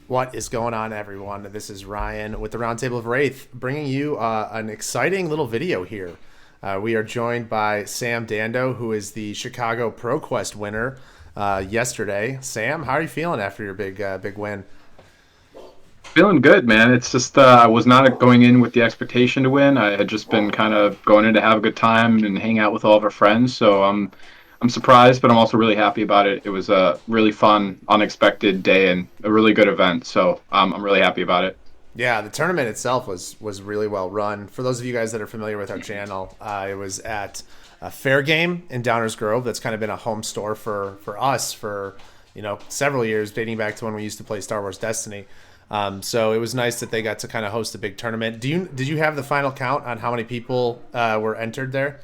What is going on, everyone? This is Ryan with the Roundtable of Wraith, bringing you an exciting little video here. We are joined by Sam Dando, who is the Chicago ProQuest winner yesterday. Sam, how are you feeling after your big win? Feeling good, man. It's just I was not going in with the expectation to win. I had just been kind of going in to have a good time and hang out with all of our friends. So I'm surprised, but I'm also really happy about it. It was a really fun, unexpected day and a really good event. So I'm really happy about it. Yeah, the tournament itself was really well run. For those of you guys that are familiar with our channel, it was at a Fair Game in Downers Grove. That's kind of been a home store for us for several years, dating back to when we used to play Star Wars Destiny. So it was nice that they got to kind of host a big tournament. Did you have the final count on how many people were entered there?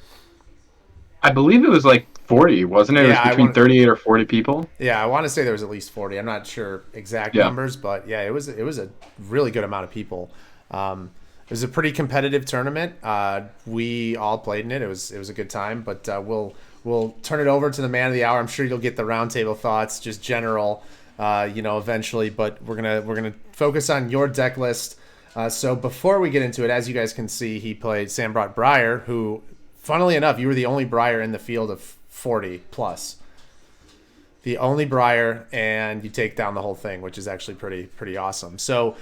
I believe it was like 40, wasn't it? It was Yeah, I between want. 38 or 40 people. Yeah, I want to say there was at least 40. I'm not sure exact Yeah. numbers, but yeah, it was a really good amount of people. It was a pretty competitive tournament. We all played in it. It was a good time, but we'll turn it over to the man of the hour. I'm sure you'll get the roundtable thoughts, just general, eventually. But we're gonna focus on your deck list. So before we get into it, as you guys can see, Sam brought Briar, who, funnily enough, you were the only Briar in the field of 40 plus, the only Briar, and you take down the whole thing, which is actually pretty awesome. So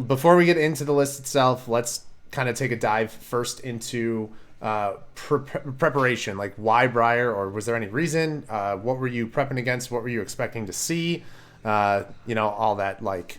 before we get into the list itself, let's kind of take a dive first into preparation. Like, why Briar, or was there any reason? What were you prepping against? What were you expecting to see? All that. Like,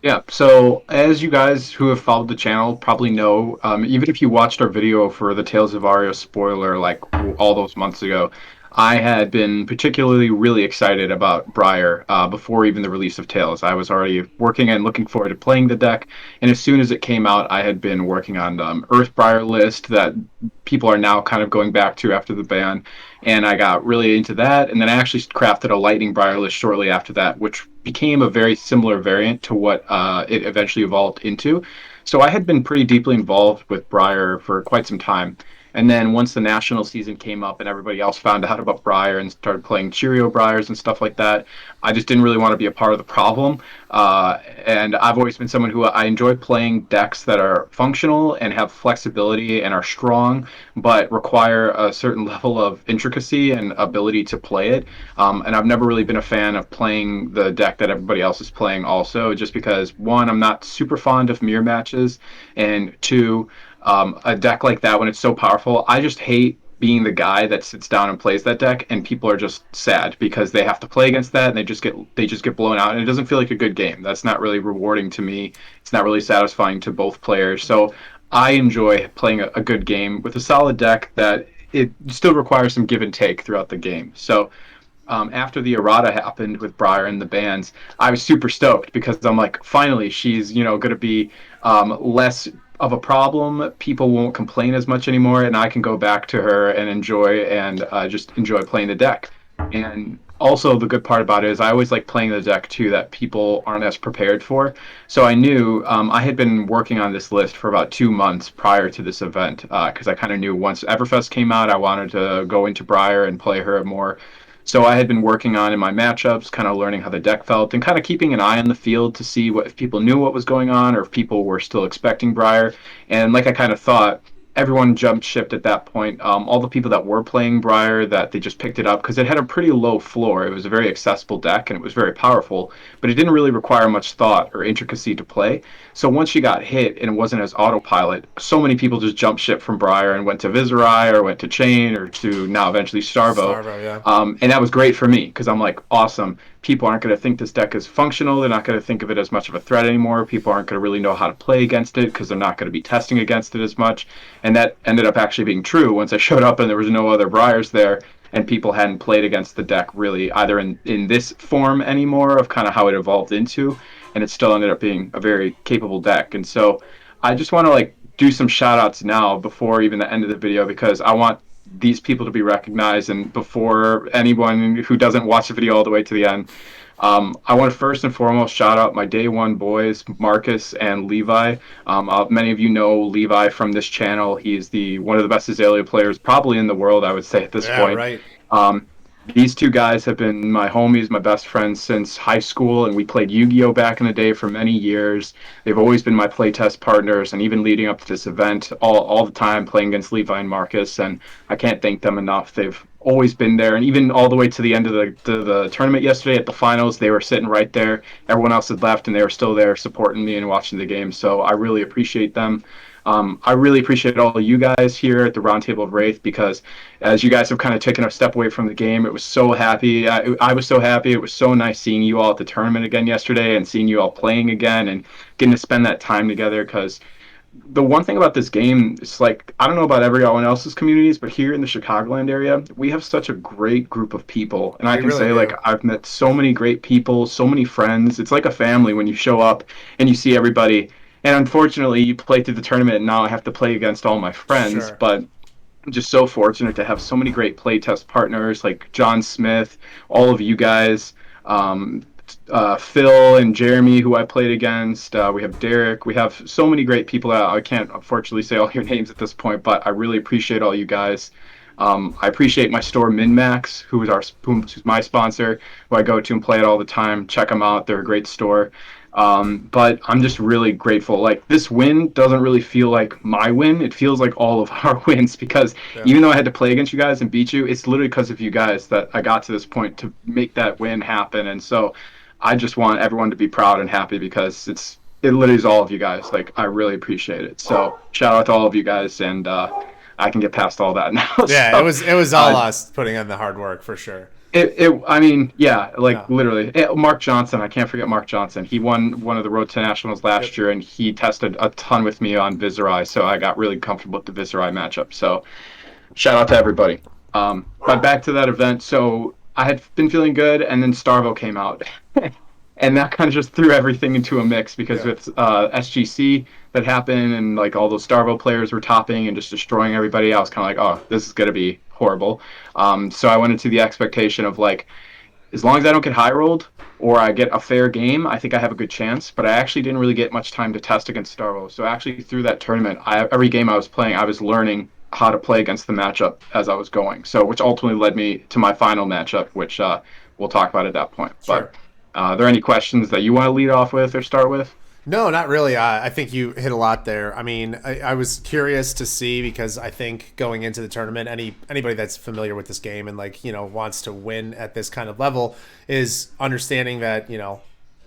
Yeah, so as you guys who have followed the channel probably know, even if you watched our video for the Tales of Aria spoiler like all those months ago, I had been particularly really excited about Briar before even the release of Tales. I was already working and looking forward to playing the deck, and as soon as it came out, I had been working on the Earth Briar list that people are now kind of going back to after the ban, and I got really into that. And then I actually crafted a Lightning Briar list shortly after that, which became a very similar variant to what it eventually evolved into. So I had been pretty deeply involved with Briar for quite some time. And then once the national season came up and everybody else found out about Briar and started playing Cheerio Briars and stuff like that, I just didn't really want to be a part of the problem. And I've always been someone who I enjoy playing decks that are functional and have flexibility and are strong, but require a certain level of intricacy and ability to play it. And I've never really been a fan of playing the deck that everybody else is playing, also, just because one, I'm not super fond of mirror matches, and two, a deck like that, when it's so powerful, I just hate being the guy that sits down and plays that deck, and people are just sad because they have to play against that, and they just get blown out, and it doesn't feel like a good game. That's not really rewarding to me. It's not really satisfying to both players. So I enjoy playing a good game with a solid deck that it still requires some give and take throughout the game. So after the errata happened with Briar and the bans, I was super stoked because I'm like, finally, she's going to be less of a problem. People won't complain as much anymore, and I can go back to her and just enjoy playing the deck. And also, the good part about it is I always like playing the deck too that people aren't as prepared for. So I knew I had been working on this list for about 2 months prior to this event because I kind of knew once Everfest came out, I wanted to go into Briar and play her more. So I had been working on in my matchups, kind of learning how the deck felt, and kind of keeping an eye on the field to see what if people knew what was going on or if people were still expecting Briar. And like I kind of thought, everyone jumped shipped at that point. All the people that were playing Briar, that they just picked it up because it had a pretty low floor. It was a very accessible deck and it was very powerful, but it didn't really require much thought or intricacy to play. So once she got hit and it wasn't as autopilot, so many people just jumped ship from Briar and went to Viserai or went to Chain or to now eventually Starvo. Starvo, yeah. And that was great for me because I'm like, awesome. People aren't going to think this deck is functional. They're not going to think of it as much of a threat anymore. People aren't going to really know how to play against it because they're not going to be testing against it as much. And that ended up actually being true once I showed up and there was no other Briars there and people hadn't played against the deck really either in this form anymore of kind of how it evolved into. And it still ended up being a very capable deck. And so I just want to like do some shout outs now before even the end of the video because I want these people to be recognized. And before anyone who doesn't watch the video all the way to the end, I want to first and foremost shout out my day one boys, Marcus and Levi. Many of you know Levi from this channel. He's the one of the best Azalea players probably in the world, I would say at this Yeah, point. right. Um, These two guys have been my homies, my best friends since high school, and we played Yu-Gi-Oh back in the day for many years. They've always been my playtest partners, and even leading up to this event, all the time playing against Levi and Marcus, and I can't thank them enough. They've always been there, and even all the way to the end of the tournament yesterday at the finals, they were sitting right there. Everyone else had left, and they were still there supporting me and watching the game. So I really appreciate them. I really appreciate all of you guys here at the Roundtable of Wraith because as you guys have kind of taken a step away from the game, it was so happy. I was so happy. It was so nice seeing you all at the tournament again yesterday and seeing you all playing again and getting to spend that time together because the one thing about this game is like I don't know about everyone else's communities, but here in the Chicagoland area, we have such a great group of people, and I We can really say like do. I've met so many great people, so many friends. It's like a family when you show up and you see everybody. And unfortunately, you play through the tournament, and now I have to play against all my friends. Sure. But I'm just so fortunate to have so many great playtest partners like John Smith, all of you guys, um, Phil and Jeremy, who I played against. We have Derek. We have so many great people. I can't unfortunately say all your names at this point, but I really appreciate all you guys. I appreciate my store MinMax, who's my sponsor, who I go to and play it all the time. Check them out; they're a great store. But I'm just really grateful. Like this win doesn't really feel like my win. It feels like all of our wins because Yeah. even though I had to play against you guys and beat you, it's literally because of you guys that I got to this point to make that win happen. And so I just want everyone to be proud and happy because it literally is all of you guys. Like I really appreciate it. So shout out to all of you guys and I can get past all that now. Yeah, So it was all uh, us putting in the hard work for sure. I mean, yeah, like Yeah. literally. Mark Johnson, I can't forget Mark Johnson. He won one of the Road to Nationals last Yep. year, and he tested a ton with me on Viserai, so I got really comfortable with the Viserai matchup. So shout out to everybody. But back to that event. So I had been feeling good, and then Starvo came out, and that kind of just threw everything into a mix because Yeah. with SGC that happened, and like all those Starvo players were topping and just destroying everybody, I was kind of like, oh, this is gonna be horrible. So I went into the expectation of like as long as I don't get high rolled or I get a fair game, I think I have a good chance. But I actually didn't really get much time to test against Starvo. So actually, through that tournament, every game I was playing, I was learning how to play against the matchup as I was going. So which ultimately led me to my final matchup, which we'll talk about at that point. But Sure. are there any questions that you want to lead off with or start with? No, not really. I think you hit a lot there. I mean, I was curious to see because I think going into the tournament, anybody that's familiar with this game and like wants to win at this kind of level is understanding that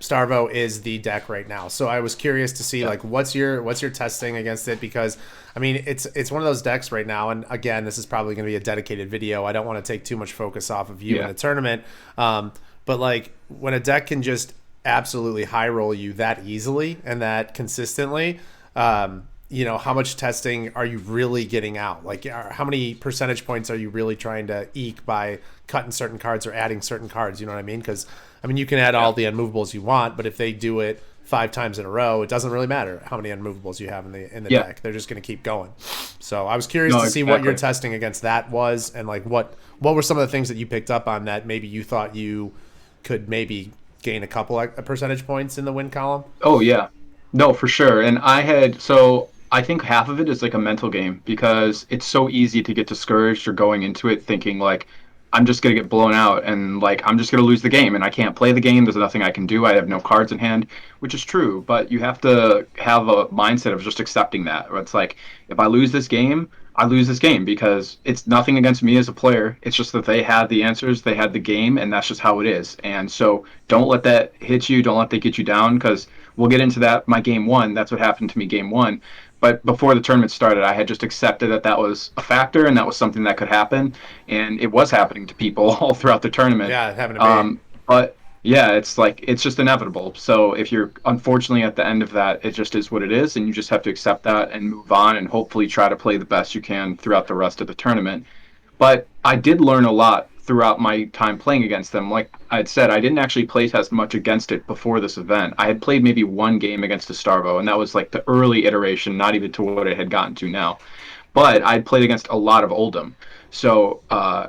Starvo is the deck right now. So I was curious to see Yeah. like what's your testing against it because I mean it's one of those decks right now. And again, this is probably going to be a dedicated video. I don't want to take too much focus off of you in Yeah. the tournament. But like when a deck can just absolutely high roll you that easily and that consistently, how much testing are you really getting out? Like, how many percentage points are you really trying to eke by cutting certain cards or adding certain cards? You know what I mean? Because I mean, you can add Yeah. all the unmovables you want, but if they do it 5 times in a row, it doesn't really matter how many unmovables you have in the Yeah. deck. They're just going to keep going. So I was curious No, to see what your exactly. testing against that was, and like what were some of the things that you picked up on that maybe you thought you could maybe gain a couple of percentage points in the win column. Oh yeah. No, for sure. And I think half of it is like a mental game because it's so easy to get discouraged or going into it thinking like I'm just gonna get blown out and like I'm just gonna lose the game and I can't play the game. There's nothing I can do. I have no cards in hand, which is true. But you have to have a mindset of just accepting that. It's like if I lose this game, I lose this game because it's nothing against me as a player. It's just that they had the answers, they had the game, and that's just how it is. And so don't let that hit you. Don't let that get you down because we'll get into that. My game one, that's what happened to me game one. But before the tournament started, I had just accepted that that was a factor and that was something that could happen. And it was happening to people all throughout the tournament. Yeah, it happened to me. But yeah, it's like it's just inevitable. So if you're unfortunately at the end of that, it just is what it is, and you just have to accept that and move on, and hopefully try to play the best you can throughout the rest of the tournament. But I did learn a lot throughout my time playing against them. Like I had said, I didn't actually play test much against it before this event. I had played maybe one game against a Starvo, and that was like the early iteration, not even to what it had gotten to now. But I'd played against a lot of Oldham. So,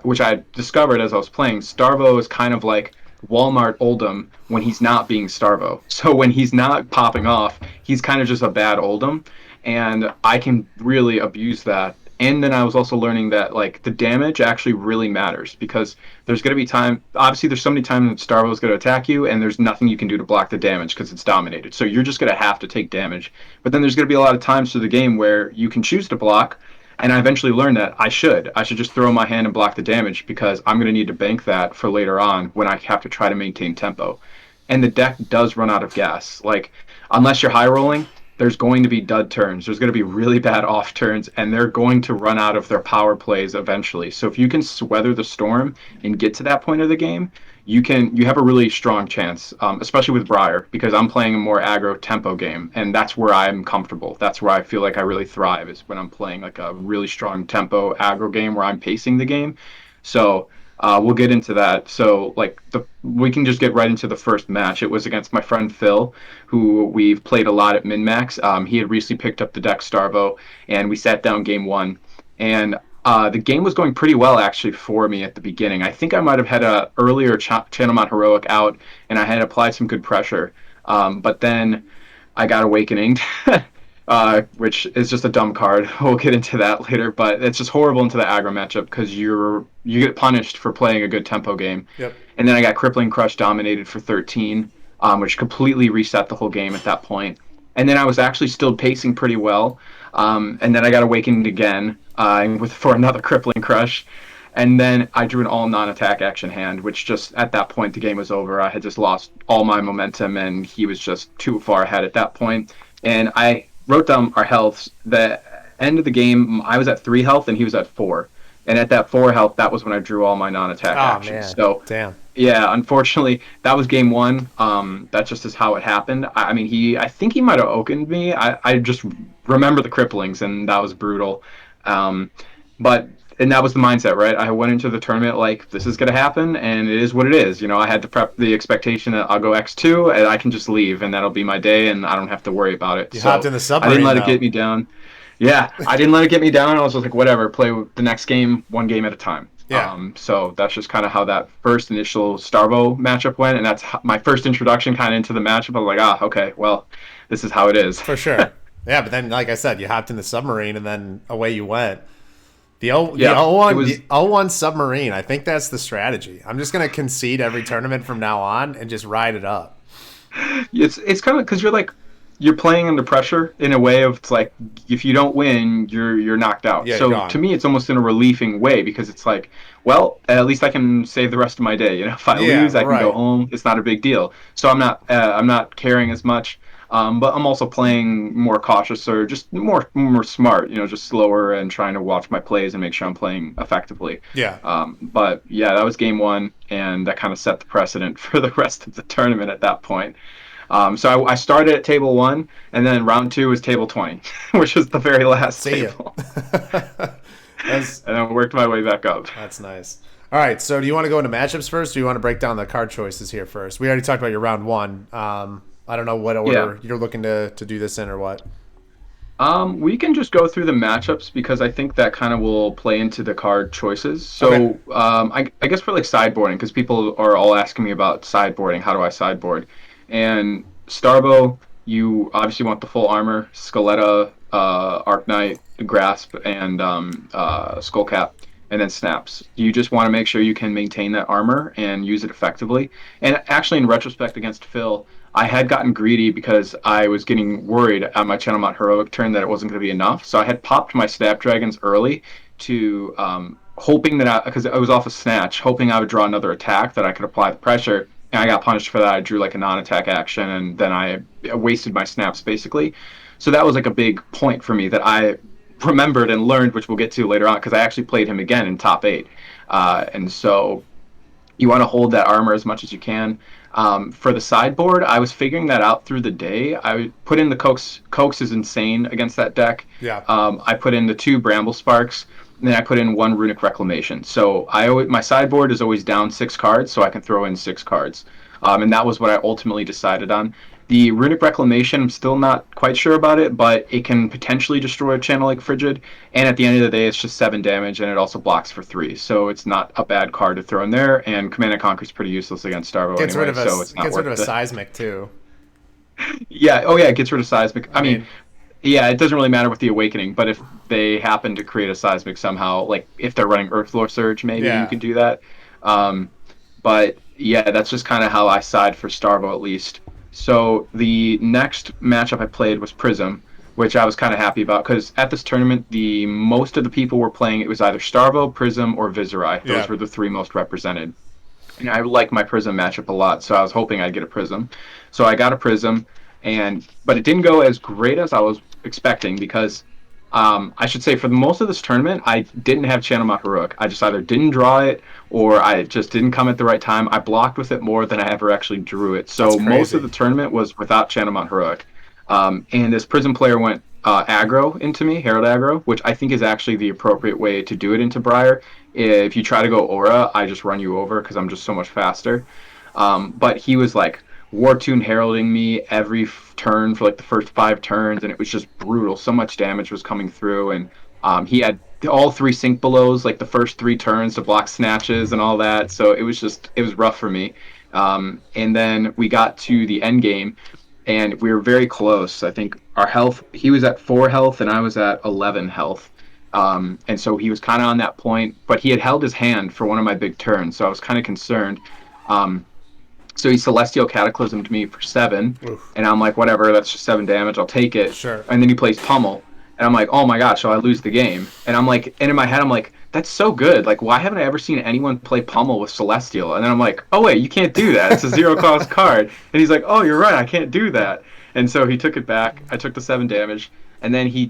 which I discovered as I was playing, Starvo is kind of like Walmart Oldham when he's not being Starvo. So when he's not popping off, he's kind of just a bad Oldham, and I can really abuse that And then I was also learning that like the damage actually really matters because there's going to be time. Obviously, there's so many times that Starvo is going to attack you, and there's nothing you can do to block the damage because it's dominated. So you're just going to have to take damage. But then there's going to be a lot of times through the game where you can choose to block. And I eventually learned that I should just throw my hand and block the damage because I'm going to need to bank that for later on when I have to try to maintain tempo. And the deck does run out of gas. Like unless you're high rolling, there's going to be dud turns. There's going to be really bad off turns, and they're going to run out of their power plays eventually. So if you can weather the storm and get to that point of the game, you have a really strong chance, especially with Briar, because I'm playing a more aggro tempo game, and that's where I'm comfortable. That's where I feel like I really thrive is when I'm playing like a really strong tempo aggro game where I'm pacing the game. So we'll get into that. So like we can just get right into the first match. It was against my friend Phil, who we've played a lot at MinMax. He had recently picked up the deck Starvo, and we sat down game one. And the game was going pretty well actually for me at the beginning. I think I might have had a earlier Channel Mount Heroic out, and I had applied some good pressure. But then I got Awakening, which is just a dumb card. We'll get into that later, but it's just horrible into the aggro matchup because you get punished for playing a good tempo game. Yep. And then I got Crippling Crush dominated for 13, which completely reset the whole game at that point. And then I was actually still pacing pretty well. And then I got Awakened again for another Crippling Crush. And then I drew an all non-attack action hand, which just at that point the game was over. I had just lost all my momentum, and he was just too far ahead at that point. And I wrote down our healths. The end of the game, I was at 3 health and he was at 4. And at that 4 health, that was when I drew all my non-attack actions. Man. So damn. Yeah, unfortunately, that was game one. That just is how it happened. I mean, I think he might have opened me. I just remember the cripplings, and that was brutal. Um, and that was the mindset, right? I went into the tournament like this is gonna happen, and it is what it is. You know, I had to prep the expectation that I'll go X2, and I can just leave, and that'll be my day, and I don't have to worry about it. You hopped in the submarine. I didn't let it get me down. Yeah, I didn't let it get me down. I was just like, whatever, play the next game, one game at a time. Yeah. So that's just kind of how that first initial Starvo matchup went, and that's my first introduction kind of into the matchup. I was like, okay, well, this is how it is. For sure. Yeah, but then, like I said, you hopped in the submarine, and then away you went. The 0-1 submarine, I think that's the strategy. I'm just going to concede every tournament from now on and just ride it up. It's kind of because you're playing under pressure in a way of it's like if you don't win, you're knocked out. Yeah, so to me, it's almost in a relieving way because it's like, well, at least I can save the rest of my day. You know, if I lose, I can go home. It's not a big deal. So I'm not caring as much. But I'm also playing more cautious or just more smart. You know, just slower and trying to watch my plays and make sure I'm playing effectively. Yeah. But yeah, that was game one, and that kind of set the precedent for the rest of the tournament at that point. So I started at table 1, and then round 2 was table 20, which was the very last table. And then worked my way back up. That's nice. All right, so do you want to go into matchups first, or do you want to break down the card choices here first? We already talked about your round 1. I don't know what order you're looking to do this in or what. We can just go through the matchups because I think that kind of will play into the card choices. So I guess for like sideboarding, because people are all asking me about sideboarding. How do I sideboard? And Starvo, you obviously want the full armor, Skeletta, Arknight, Grasp, and Skullcap, and then Snaps. You just want to make sure you can maintain that armor and use it effectively. And actually, in retrospect against Phil, I had gotten greedy because I was getting worried on my Channel Mount Heroic turn that it wasn't going to be enough. So I had popped my Snapdragons early to hoping that because I was off a snatch, hoping I would draw another attack that I could apply the pressure. And I got punished for that. I drew like a non-attack action, and then I wasted my snaps basically. So that was like a big point for me that I remembered and learned, which we'll get to later on, because I actually played him again in top 8. And so you want to hold that armor as much as you can. For the sideboard, I was figuring that out through the day. I put in the Coax. Coax is insane against that deck. Yeah. I put in the 2 Bramble Sparks. And then I put in 1 Runic Reclamation. So my sideboard is always down 6 cards, so I can throw in 6 cards. And that was what I ultimately decided on. The Runic Reclamation, I'm still not quite sure about it, but it can potentially destroy a channel like Frigid. And at the end of the day, it's just 7 damage, and it also blocks for 3. So it's not a bad card to throw in there. And Command and Conquer is pretty useless against Starvo anyway, so it's not worth it. Gets rid of a Seismic, too. Yeah, it gets rid of Seismic. I mean Yeah, it doesn't really matter with the Awakening, but if they happen to create a seismic somehow, like if they're running Earthlore Surge, maybe you Yeah. could do that. Um, but yeah, that's just kind of how I side for Starvo at least. So the next matchup I played was Prism, which I was kind of happy about because at this tournament, the most of the people were playing it was either Starvo, Prism, or Viserai. Those Yeah. were the three most represented. And I like my Prism matchup a lot, so I was hoping I'd get a Prism. So I got a Prism, and but it didn't go as great as I was expecting because I should say for the most of this tournament, I didn't have Channel Maharuk. I just either didn't draw it or I just didn't come at the right time. I blocked with it more than I ever actually drew it. That's So most of crazy. the tournament was without Channel Maharuk. And this Prism player went aggro into me, Herald aggro, which I think is actually the appropriate way to do it into Briar. If you try to go Aura, I just run you over because I'm just so much faster. But he was like War Tune heralding me every turn for like the first 5 turns, and it was just brutal. So much damage was coming through, and he had all 3 Sync Belows like the first 3 turns to block snatches and all that. So it was rough for me. And then we got to the end game, and we were very close. I think our health, he was at 4 health, and I was at 11 health. And so he was kind of on that point, but he had held his hand for one of my big turns, so I was kind of concerned. Um, so he Celestial Cataclysmed me for 7, Oof. and I'm like, whatever, that's just 7 damage, I'll take it. Sure. And then he plays Pummel, and I'm like, oh my gosh, so I lose the game. And I'm like, and in my head, I'm like, that's so good. Like, why haven't I ever seen anyone play Pummel with Celestial? And then I'm like, oh wait, you can't do that. It's a 0 cost card. And he's like, oh, you're right, I can't do that. And so he took it back. I took the 7 damage, and then I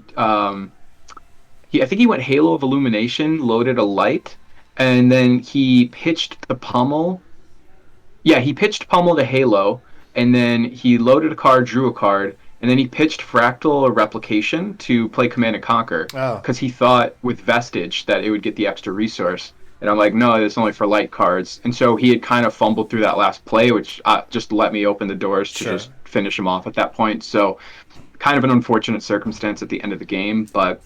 think he went Halo of Illumination, loaded a light, and then he pitched the Pummel. Yeah, he pitched Pummel to Halo, and then he loaded a card, drew a card, and then he pitched Fractal or Replication to play Command and Conquer Oh. because he thought with Vestige that it would get the extra resource. And I'm like, no, it's only for light cards. And so he had kind of fumbled through that last play, which just let me open the doors to Sure. just finish him off at that point. So kind of an unfortunate circumstance at the end of the game, but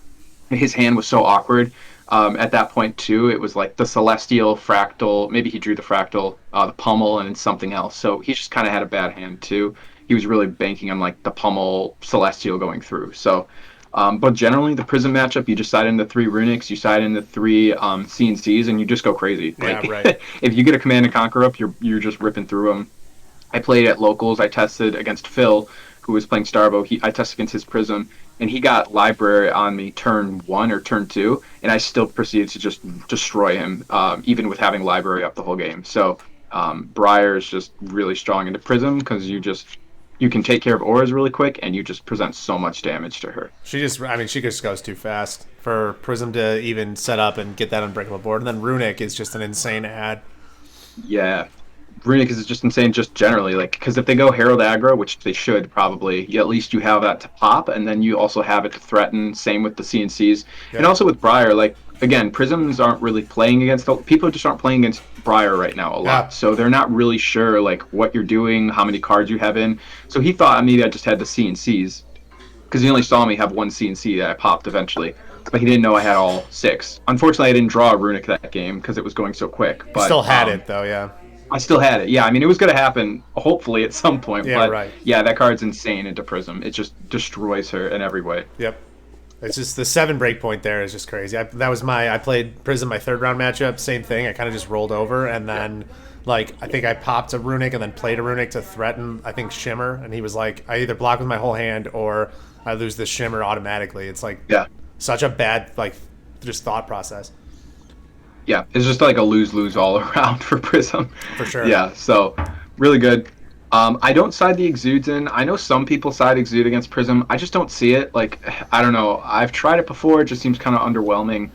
his hand was so awkward. At that point too, it was like the Celestial Fractal. Maybe he drew the Fractal, the Pummel, and something else. So he just kind of had a bad hand too. He was really banking on like the Pummel Celestial going through. So, but generally the Prism matchup, you just side in the 3 Runics, you side in the 3 CNCs, and you just go crazy. Yeah, Like right. if you get a Command and Conquer up, you're just ripping through them. I played at locals. I tested against Phil, who was playing Starvo. I tested against his Prism, and he got Library on me turn 1 or turn 2, and I still proceeded to just destroy him, even with having Library up the whole game. So Briar is just really strong into Prism because you can take care of auras really quick, and you just present so much damage to her. She just goes too fast for Prism to even set up and get that unbreakable board. And then Runic is just an insane ad. Yeah, Runic is just insane, just generally, like because if they go Herald aggro, which they should probably, at least you have that to pop, and then you also have it to threaten. Same with the CNCs, and also with Briar. Like again, Prisms aren't really playing against people just aren't playing against Briar right now a lot, Yeah. so they're not really sure like what you're doing, how many cards you have in. So he thought maybe I just had the CNCs because he only saw me have one CNC that I popped eventually. But he didn't know I had all 6. Unfortunately, I didn't draw a Runic that game because it was going so quick. You But still had it though, yeah. I still had it. Yeah, I mean, it was going to happen, hopefully, at some point. Yeah, but right. yeah, that card's insane into Prism. It just destroys her in every way. Yep. It's just the 7 breakpoint there is just crazy. I played Prism my 3rd round matchup. Same thing. I kind of just rolled over and then like I think I popped a Runic and then played a Runic to threaten I think Shimmer, and he was like I either block with my whole hand or I lose the Shimmer automatically. It's like Yeah. such a bad like just thought process. Yeah, it's just like a lose-lose all around for Prism. For sure. Yeah, so really good. I don't side the Exudes in. I know some people side Exude against Prism. I just don't see it. Like, I don't know. I've tried it before. It just seems kind of underwhelming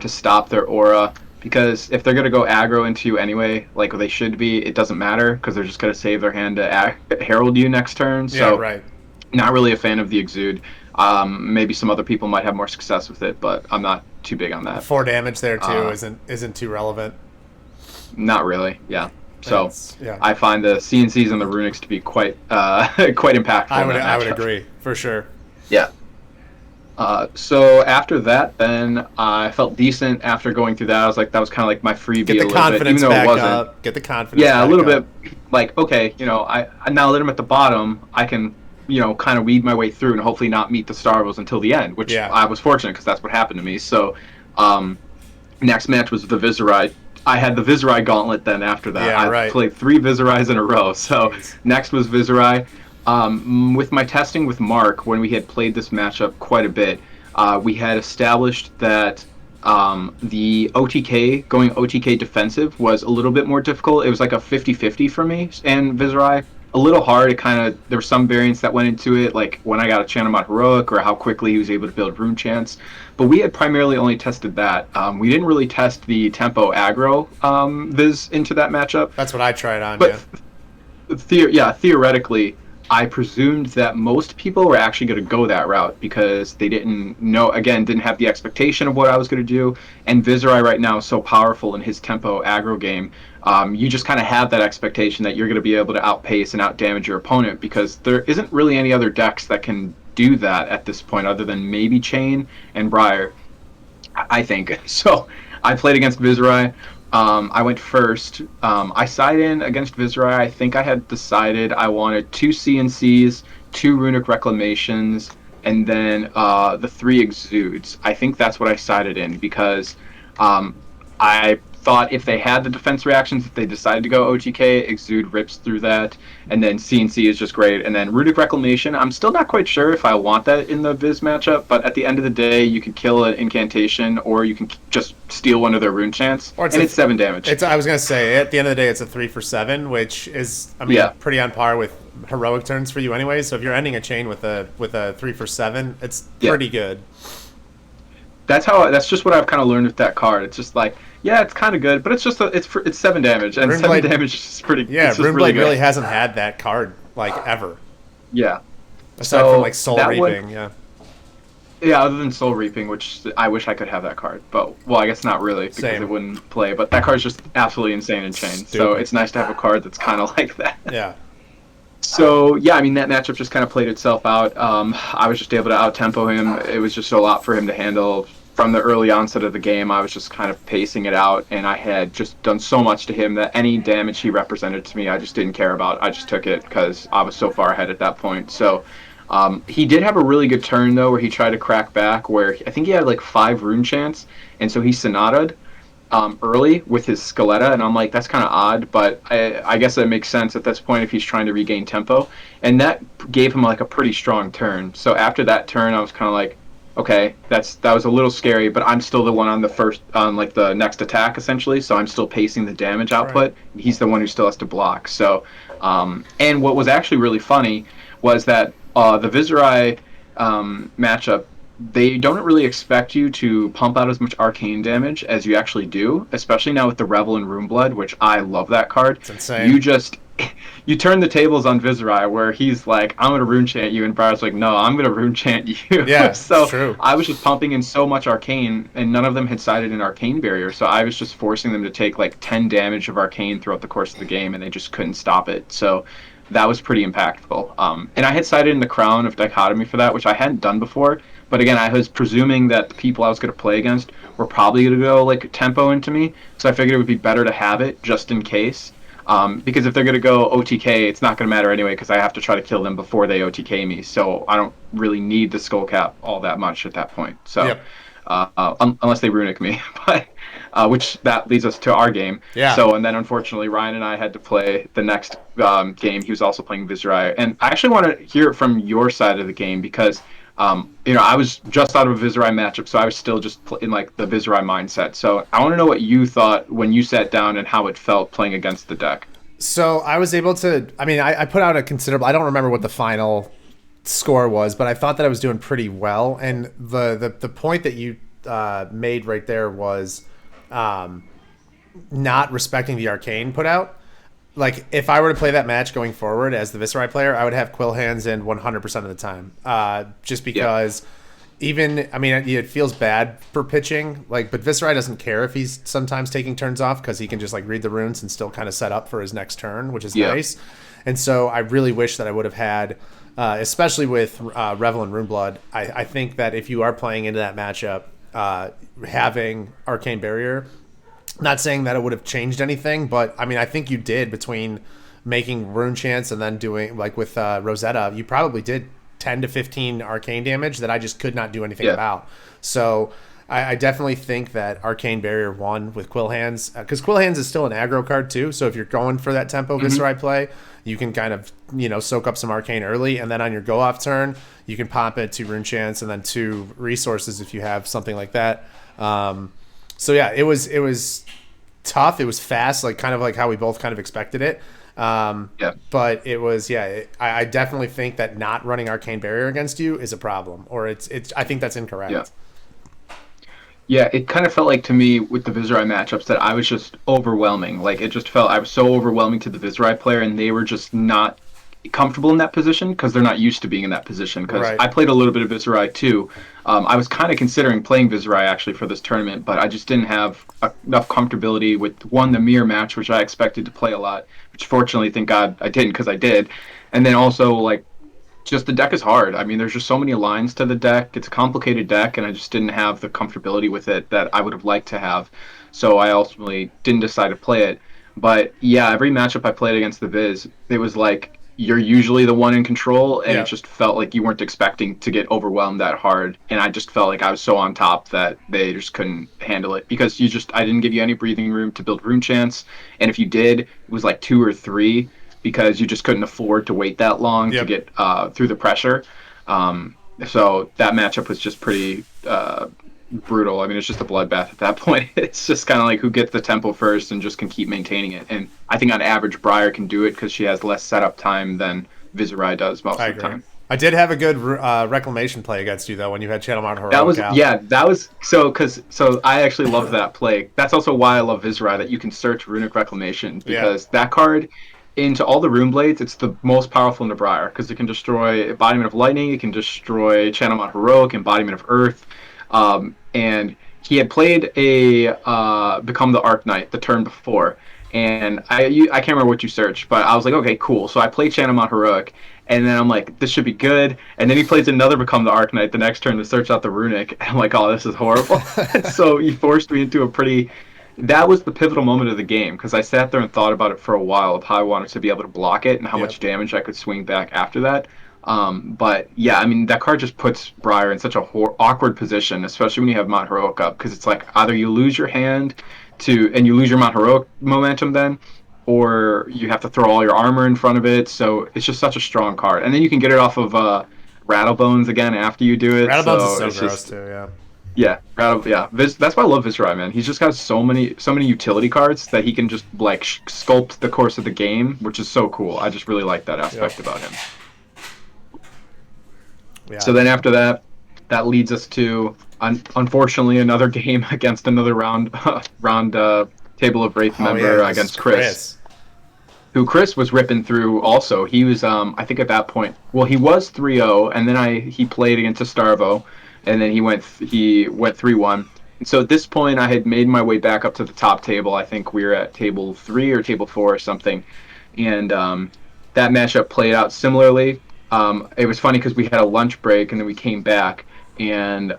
to stop their aura. Because if they're going to go aggro into you anyway, like they should be, it doesn't matter. Because they're just going to save their hand to herald you next turn. So, Yeah, right. not really a fan of the Exude. Maybe some other people might have more success with it, but I'm not too big on that. 4 damage there too isn't too relevant. Not really, yeah. So Yeah. I find the CNCs and the Runics to be quite quite impactful. I in would that I would matchup. agree for sure. Yeah. So after that, then I felt decent after going through that. I was like, that was kind of like my freebie Get a the little bit, confidence even though back it wasn't. up. Get the confidence. Yeah, a back little up. bit. Like, okay, you know, I now that I'm at the bottom, I can kind of weed my way through and hopefully not meet the Starvos until the end, which Yeah. I was fortunate because that's what happened to me. So, next match was the Viserai. I had the Viserai gauntlet then after that. Yeah, I right. played 3 Viserais in a row. So, Jeez. next was Viserai. With my testing with Mark, when we had played this matchup quite a bit, we had established that the OTK, going OTK defensive, was a little bit more difficult. It was like a 50-50 for me and Viserai. A little hard. It kind of, there were some variants that went into it, like when I got a chant him on heroic or how quickly he was able to build rune chants. But we had primarily only tested that. We didn't really test the tempo aggro Viz into that matchup. That's what I tried on, But yeah. theoretically, I presumed that most people were actually going to go that route because they didn't know, again, didn't have the expectation of what I was going to do. And Viserai right now is so powerful in his tempo aggro game. You just kind of have that expectation that you're going to be able to outpace and outdamage your opponent because there isn't really any other decks that can do that at this point other than maybe Chain and Briar. I think. So I played against Viserai. I went first. I side in against Viserai. I think I had decided I wanted 2 CNCs, 2 Runic Reclamations, and then the 3 Exudes. I think that's what I sided in because I thought if they had the defense reactions, if they decided to go OTK, Exude rips through that, and then CNC is just great. And then Runic Reclamation, I'm still not quite sure if I want that in the Viz matchup, but at the end of the day, you can kill an incantation, or you can just steal one of their rune chants, and it's 7 damage. I was gonna say at the end of the day, it's a 3 for 7, which is, I mean, Yeah. pretty on par with heroic turns for you anyway. So if you're ending a chain with a 3 for 7, it's Yeah. pretty good. That's just what I've kind of learned with that card. It's just like, yeah, it's kind of good, but it's 7 damage, and 7 damage is just pretty. Yeah, it's just really Runeblade good. really hasn't had that card like ever, Yeah. aside So from like Soul that one, Reaping. Yeah, yeah, other than Soul Reaping, which I wish I could have that card, but well, I guess not really because Same. it wouldn't play. But that card's just absolutely insane in Chain, so Stupid. it's nice to have a card that's kind of like that. yeah. So yeah, I mean that matchup just kind of played itself out. I was just able to out tempo him. It was just a lot for him to handle. From the early onset of the game, I was just kind of pacing it out, and I had just done so much to him that any damage he represented to me, I just didn't care about. I just took it because I was so far ahead at that point. So he did have a really good turn though, where he tried to crack back. Where I think he had like 5 rune chants, and so he sonata'd early with his Skeletta, and I'm like, that's kind of odd, but I guess it makes sense at this point if he's trying to regain tempo, and that gave him like a pretty strong turn. So after that turn, I was kind of like, okay, that was a little scary, but I'm still the one on like the next attack essentially, so I'm still pacing the damage output. Right. He's the one who still has to block. So, and what was actually really funny was that the Viserai matchup, they don't really expect you to pump out as much arcane damage as you actually do, especially now with the Revel and Runeblood, which I love that card. It's insane. You turn the tables on Viserai where he's like, I'm gonna rune chant you, and Briar's like, no, I'm gonna rune chant you. Yeah, so true. I was just pumping in so much arcane, and none of them had sided an arcane barrier, so I was just forcing them to take like 10 damage of arcane throughout the course of the game, and they just couldn't stop it. So that was pretty impactful. And I had sided in the Crown of Dichotomy for that, which I hadn't done before. But again, I was presuming that the people I was going to play against were probably going to go like tempo into me, so I figured it would be better to have it just in case. Because if they're going to go OTK, it's not going to matter anyway because I have to try to kill them before they OTK me. So I don't really need the skull cap all that much at that point. So Yep. Unless they runic me, but which that leads us to our game. Yeah. So and then unfortunately Ryan and I had to play the next game. He was also playing Viserai, and I actually want to hear it from your side of the game because I was just out of a Viserai matchup, so I was still just in like the Viserai mindset. So I want to know what you thought when you sat down and how it felt playing against the deck. So I was able to, I mean, I put out a considerable, I don't remember what the final score was, but I thought that I was doing pretty well. And the point that you made right there was not respecting the arcane put out. Like, if I were to play that match going forward as the Viserai player, I would have Quill Hands in 100% of the time. Just because even, I mean, it feels bad for pitching, like, but Viserai doesn't care if he's sometimes taking turns off because he can just, like, read the runes and still kind of set up for his next turn, which is nice. And so I really wish that I would have had, especially with Revel and Runeblood, I think that if you are playing into that matchup, having Arcane Barrier, not saying that it would have changed anything, but I mean, I think you did between making rune chants and then doing like with Rosetta, you probably did 10 to 15 arcane damage that I just could not do anything Yeah. about. So I definitely think that Arcane Barrier won with Quill Hands, because Quill Hands is still an aggro card too. So if you're going for that tempo Viserai play, you can kind of soak up some arcane early, and then on your go off turn, you can pop it 2 rune chants and then 2 resources if you have something like that. So yeah, it was tough. It was fast, like kind of like how we both kind of expected it. Yeah. But it was, I definitely think that not running Arcane Barrier against you is a problem, or it's. I think that's incorrect. Yeah. Yeah, it kind of felt like to me with the Viserai matchups that I was just overwhelming. Like it just felt I was so overwhelming to the Viserai player, and they were just not comfortable in that position because they're not used to being in that position. Because Right. I played a little bit of Viserai too. I was kind of considering playing Viserai actually for this tournament, but I just didn't have enough comfortability with the mirror match, which I expected to play a lot. Which fortunately, thank God, I didn't because I did. And then also like just the deck is hard. I mean, there's just so many lines to the deck. It's a complicated deck, and I just didn't have the comfortability with it that I would have liked to have. So I ultimately didn't decide to play it. But yeah, every matchup I played against the Viz, it was like you're usually the one in control, and it Yeah. just felt like you weren't expecting to get overwhelmed that hard. And I just felt like I was so on top that they just couldn't handle it because I didn't give you any breathing room to build rune chance, and if you did, it was like 2 or 3 because you just couldn't afford to wait that long to Yep. get through the pressure. So that matchup was just pretty brutal. I mean, it's just a bloodbath at that point. It's just kind of like who gets the tempo first and just can keep maintaining it. And I think on average, Briar can do it because she has less setup time than Viserai does most I of the agree. time. I did have a good reclamation play against you though when you had Channel Mount That Heroic was out. yeah, that was so I actually love that play. That's also why I love Viserai that you can search Runic Reclamation Yeah. because that card into all the Rune Blades, it's the most powerful in the Briar because it can destroy Embodiment of Lightning, it can destroy Channel Mount Heroic, Embodiment of Earth, and he had played a Become the Arc Knight the turn before, and I can't remember what you searched, but I was like, okay, cool. So I played Channel Mount Heroic, and then I'm like, this should be good. And then he plays another Become the Arc Knight the next turn to search out the Runic, and I'm like, oh, this is horrible. So he forced me into a pretty. That was the pivotal moment of the game because I sat there and thought about it for a while of how I wanted to be able to block it and how Yep. much damage I could swing back after that. But yeah, I mean that card just puts Briar in such a awkward position, especially when you have Mount Heroic up, because it's like either you lose your hand and you lose your Mount Heroic momentum then, or you have to throw all your armor in front of it. So it's just such a strong card, and then you can get it off of Rattlebones again after you do it. Rattlebones is So so it's gross just too. Yeah. yeah, yeah. That's why I love Viserai, man. He's just got so many utility cards that he can just like sculpt the course of the game, which is so cool. I just really like that aspect Yep. about him. Yeah. So then after that, that leads us to unfortunately another game against another round Table of Wraith Oh yeah. member This is against Chris, Chris. who Chris was ripping through. Also, he was I think at that point, well, he was 3-0, and then he played against a Starvo, and then he went 3-1. And so at this point, I had made my way back up to the top table. I think we were at table 3 or table 4 or something, and that matchup played out similarly. It was funny because we had a lunch break and then we came back, and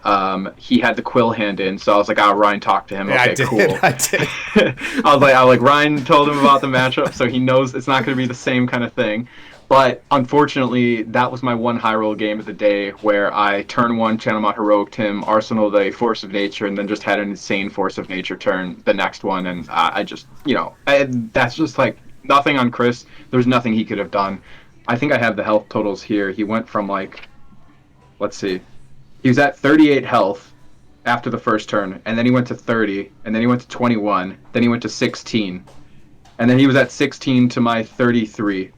he had the quill hand in, so I was like, "Ah, Ryan talked to him. Yeah, I Okay, did. cool." I did. I was like, Ryan told him about the matchup, so he knows it's not going to be the same kind of thing. But unfortunately, that was my one high roll game of the day where I turn one Channel Mount Heroic him, Arsenal the Force of Nature, and then just had an insane Force of Nature turn the next one. And I just, that's just like nothing on Chris. There was nothing he could have done. I think I have the health totals here. He went from like, let's see, he was at 38 health after the first turn, and then he went to 30, and then he went to 21, then he went to 16, and then he was at 16 to my 33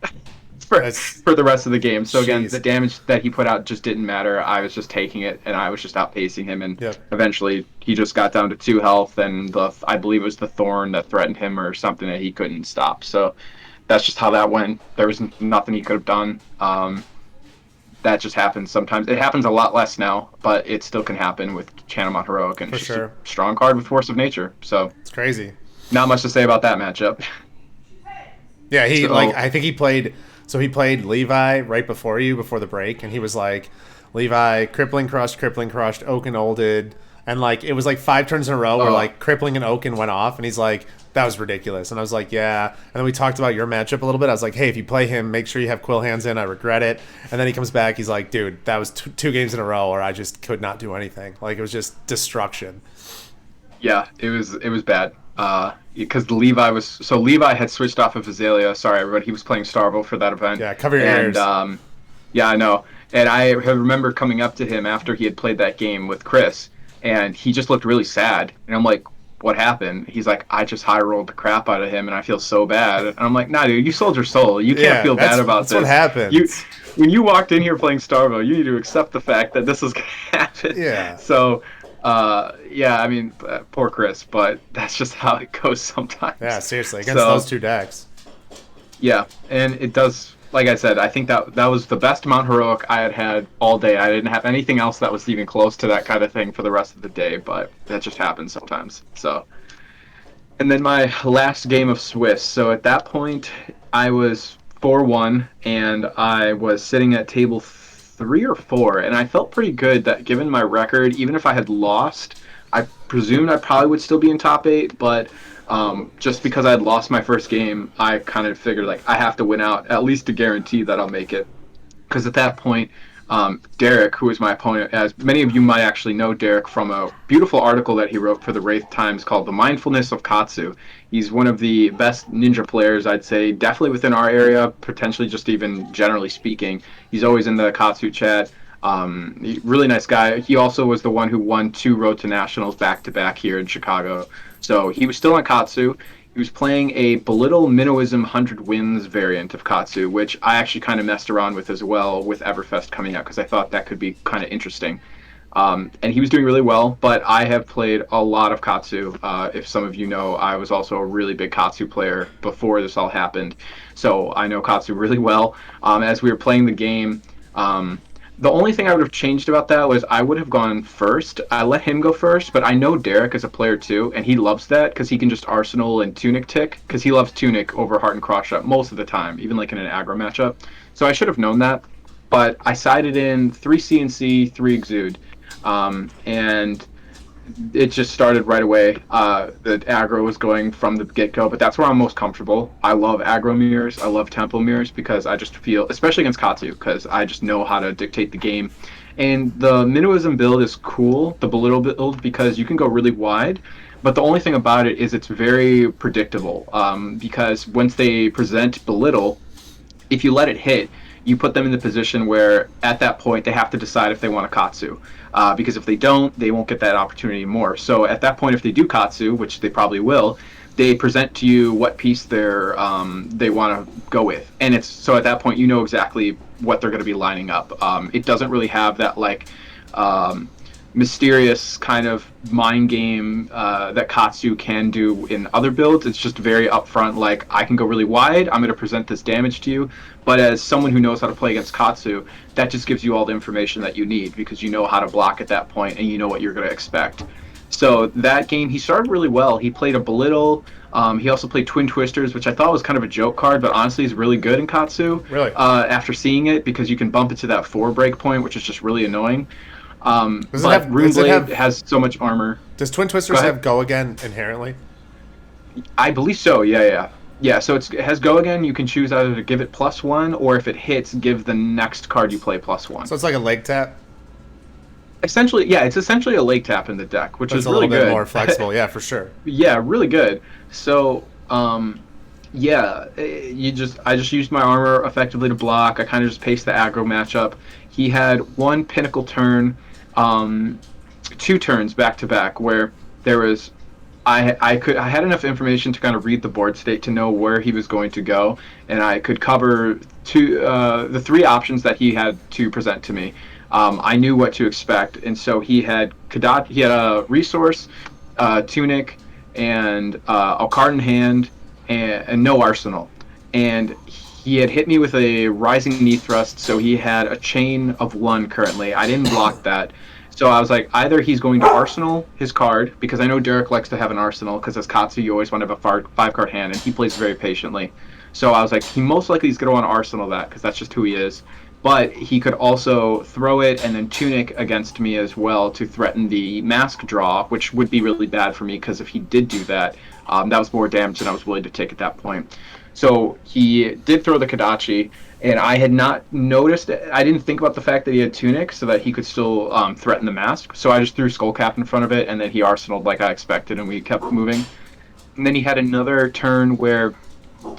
That's for the rest of the game. So again, jeez. the damage that he put out just didn't matter. I was just taking it, and I was just outpacing him, and Yep. eventually he just got down to 2 health, and I believe it was the Thorn that threatened him or something that he couldn't stop. So that's just how that went. There was nothing he could have done. That just happens sometimes. It happens a lot less now, but it still can happen with Channel Mount Heroic, and For it's just sure. a strong card with Force of Nature. So It's crazy. not much to say about that matchup. Yeah, he So I think he played. So he played Levi right before you, before the break, and he was like, Levi, crippling crushed, oak and olded, And like it was like 5 turns in a row where Oh, like Crippling and Oaken went off, and he's like, that was ridiculous. And I was like, yeah. And then we talked about your matchup a little bit. I was like, hey, if you play him, make sure you have Quill Hands in. I regret it. And then he comes back. He's like, dude, that was 2 games in a row where I just could not do anything. Like it was just destruction. yeah, it was bad. Because Levi had switched off of Azalea. Sorry, everybody. He was playing Starvo for that event. Yeah, cover your And ears. yeah, I know. And I remember coming up to him after he had played that game with Chris, and he just looked really sad. And I'm like, "What happened?" He's like, "I just high rolled the crap out of him, and I feel so bad." And I'm like, "Nah, dude, you sold your soul. You can't Yeah, feel bad about that's this. what happens. When you walked in here playing Starvo, you need to accept the fact that this is gonna happen." Yeah. So, yeah, I mean, poor Chris, but that's just how it goes sometimes. Yeah, seriously, against So, those 2 decks. yeah, and it does. Like I said, I think that was the best Mount Heroic I had had all day. I didn't have anything else that was even close to that kind of thing for the rest of the day, but that just happens sometimes. So, and then my last game of Swiss. So at that point, I was 4-1, and I was sitting at table 3 or 4, and I felt pretty good that given my record, even if I had lost, I presumed I probably would still be in top 8, but just because I had lost my first game, I kind of figured like I have to win out at least to guarantee that I'll make it. Because at that point, Derek, who was my opponent, as many of you might actually know Derek from a beautiful article that he wrote for the Wraith Times called "The Mindfulness of Katsu." He's one of the best ninja players, I'd say, definitely within our area, potentially just even generally speaking. He's always in the Katsu chat. Really nice guy. He also was the one who won 2 Road to Nationals back to back here in Chicago. So he was still on Katsu. He was playing a Belittle Minnowism 100 Wins variant of Katsu, which I actually kind of messed around with as well with Everfest coming out because I thought that could be kind of interesting. And he was doing really well, but I have played a lot of Katsu. If some of you know, I was also a really big Katsu player before this all happened. So I know Katsu really well. As we were playing the game, the only thing I would have changed about that was I would have gone first. I let him go first, but I know Derek as a player too, and he loves that because he can just Arsenal and Tunic tick, because he loves Tunic over Heart and Cross Shot most of the time, even like in an aggro matchup. So I should have known that, but I sided in 3 CNC, 3 Exude, and it just started right away. The aggro was going from the get-go, but that's where I'm most comfortable. I love aggro mirrors. I love tempo mirrors because I just feel, especially against Katsu, because I just know how to dictate the game. And the Minnowism build is cool, the Belittle build, because you can go really wide. But the only thing about it is it's very predictable, because once they present Belittle, if you let it hit, you put them in the position where at that point they have to decide if they want a Katsu. Because if they don't, they won't get that opportunity anymore. So at that point, if they do Katsu, which they probably will, they present to you what piece they want to go with. And it's so at that point, you know exactly what they're going to be lining up. It doesn't really have that like mysterious kind of mind game that Katsu can do in other builds. It's just very upfront, like, I can go really wide, I'm going to present this damage to you. But as someone who knows how to play against Katsu, that just gives you all the information that you need, because you know how to block at that point and you know what you're going to expect. So that game, he started really well. He played a Belittle. He also played Twin Twisters, which I thought was kind of a joke card, but honestly is really good in Katsu. Really? After seeing it, because you can bump it to that 4 break point, which is just really annoying. But Runeblade has so much armor. Does Twin Twisters have Go Again inherently? I believe so, yeah. Yeah, so it has Go Again. You can choose either to give it +1, or if it hits, give the next card you play +1. So it's like a leg tap? Essentially, yeah, it's essentially a leg tap in the deck, which is really good. It's a little bit more flexible, yeah, for sure. Yeah, really good. So, yeah, I just used my armor effectively to block. I kind of just paced the aggro matchup. He had 1 pinnacle turn, 2 turns back to back where there was I had enough information to kind of read the board state to know where he was going to go, and I could cover the 3 options that he had to present to me. I knew what to expect, and so he had a resource, Tunic, and a card in hand, and no arsenal. And he had hit me with a rising knee thrust, so he had a chain of 1 currently. I didn't block that. So I was like, either he's going to arsenal his card, because I know Derek likes to have an arsenal, because as Katsu, you always want to have a 5-card hand, and he plays very patiently. So I was like, he most likely is going to want to arsenal that, because that's just who he is. but he could also throw it and then tunic against me as well to threaten the mask draw, which would be really bad for me because if he did do that, that was more damage than I was willing to take at that point. So he did throw the Kadachi, and I had not noticed it. I didn't think about the fact that he had tunic so that he could still threaten the mask. So I just threw Skullcap in front of it, and then he arsenaled like I expected, and we kept moving. And then he had another turn where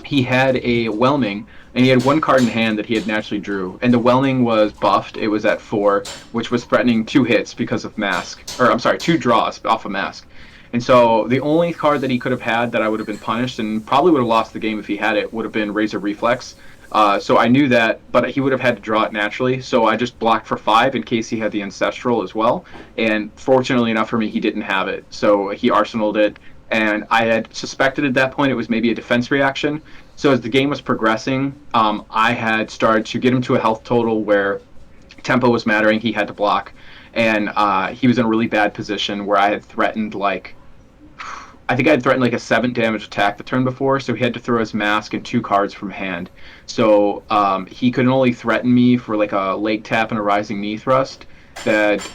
he had a Whelming, and he had one card in hand that he had naturally drew. And the Whelming was buffed. It was at 4, which was threatening 2 hits because of Mask. Or, I'm sorry, 2 draws off of Mask. And so the only card that he could have had that I would have been punished, and probably would have lost the game if he had it, would have been Razor Reflex. So I knew that, but he would have had to draw it naturally. So I just blocked for 5 in case he had the Ancestral as well. And fortunately enough for me, he didn't have it. So he arsenaled it, and I had suspected at that point it was maybe a defense reaction. So as the game was progressing, I had started to get him to a health total where tempo was mattering. He had to block, and he was in a really bad position where I had threatened like I think I had threatened like a 7 damage attack the turn before, so he had to throw his mask and 2 cards from hand. So he could only threaten me for like a late tap and a rising knee thrust. That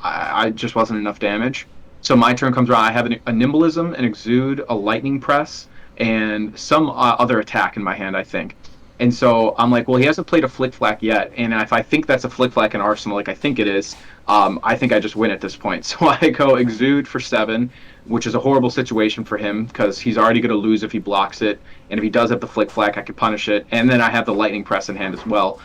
I just wasn't enough damage. So my turn comes around. I have a Nimblism, an Exude, a Lightning Press, and some other attack in my hand, I think. And so I'm like, well, he hasn't played a Flick Flack yet, and if I think that's a Flick Flack in Arsenal, like I think it is, I think I just win at this point. So I go Exude for 7, which is a horrible situation for him because he's already going to lose if he blocks it, and if he does have the Flick Flack, I can punish it, and then I have the Lightning Press in hand as well.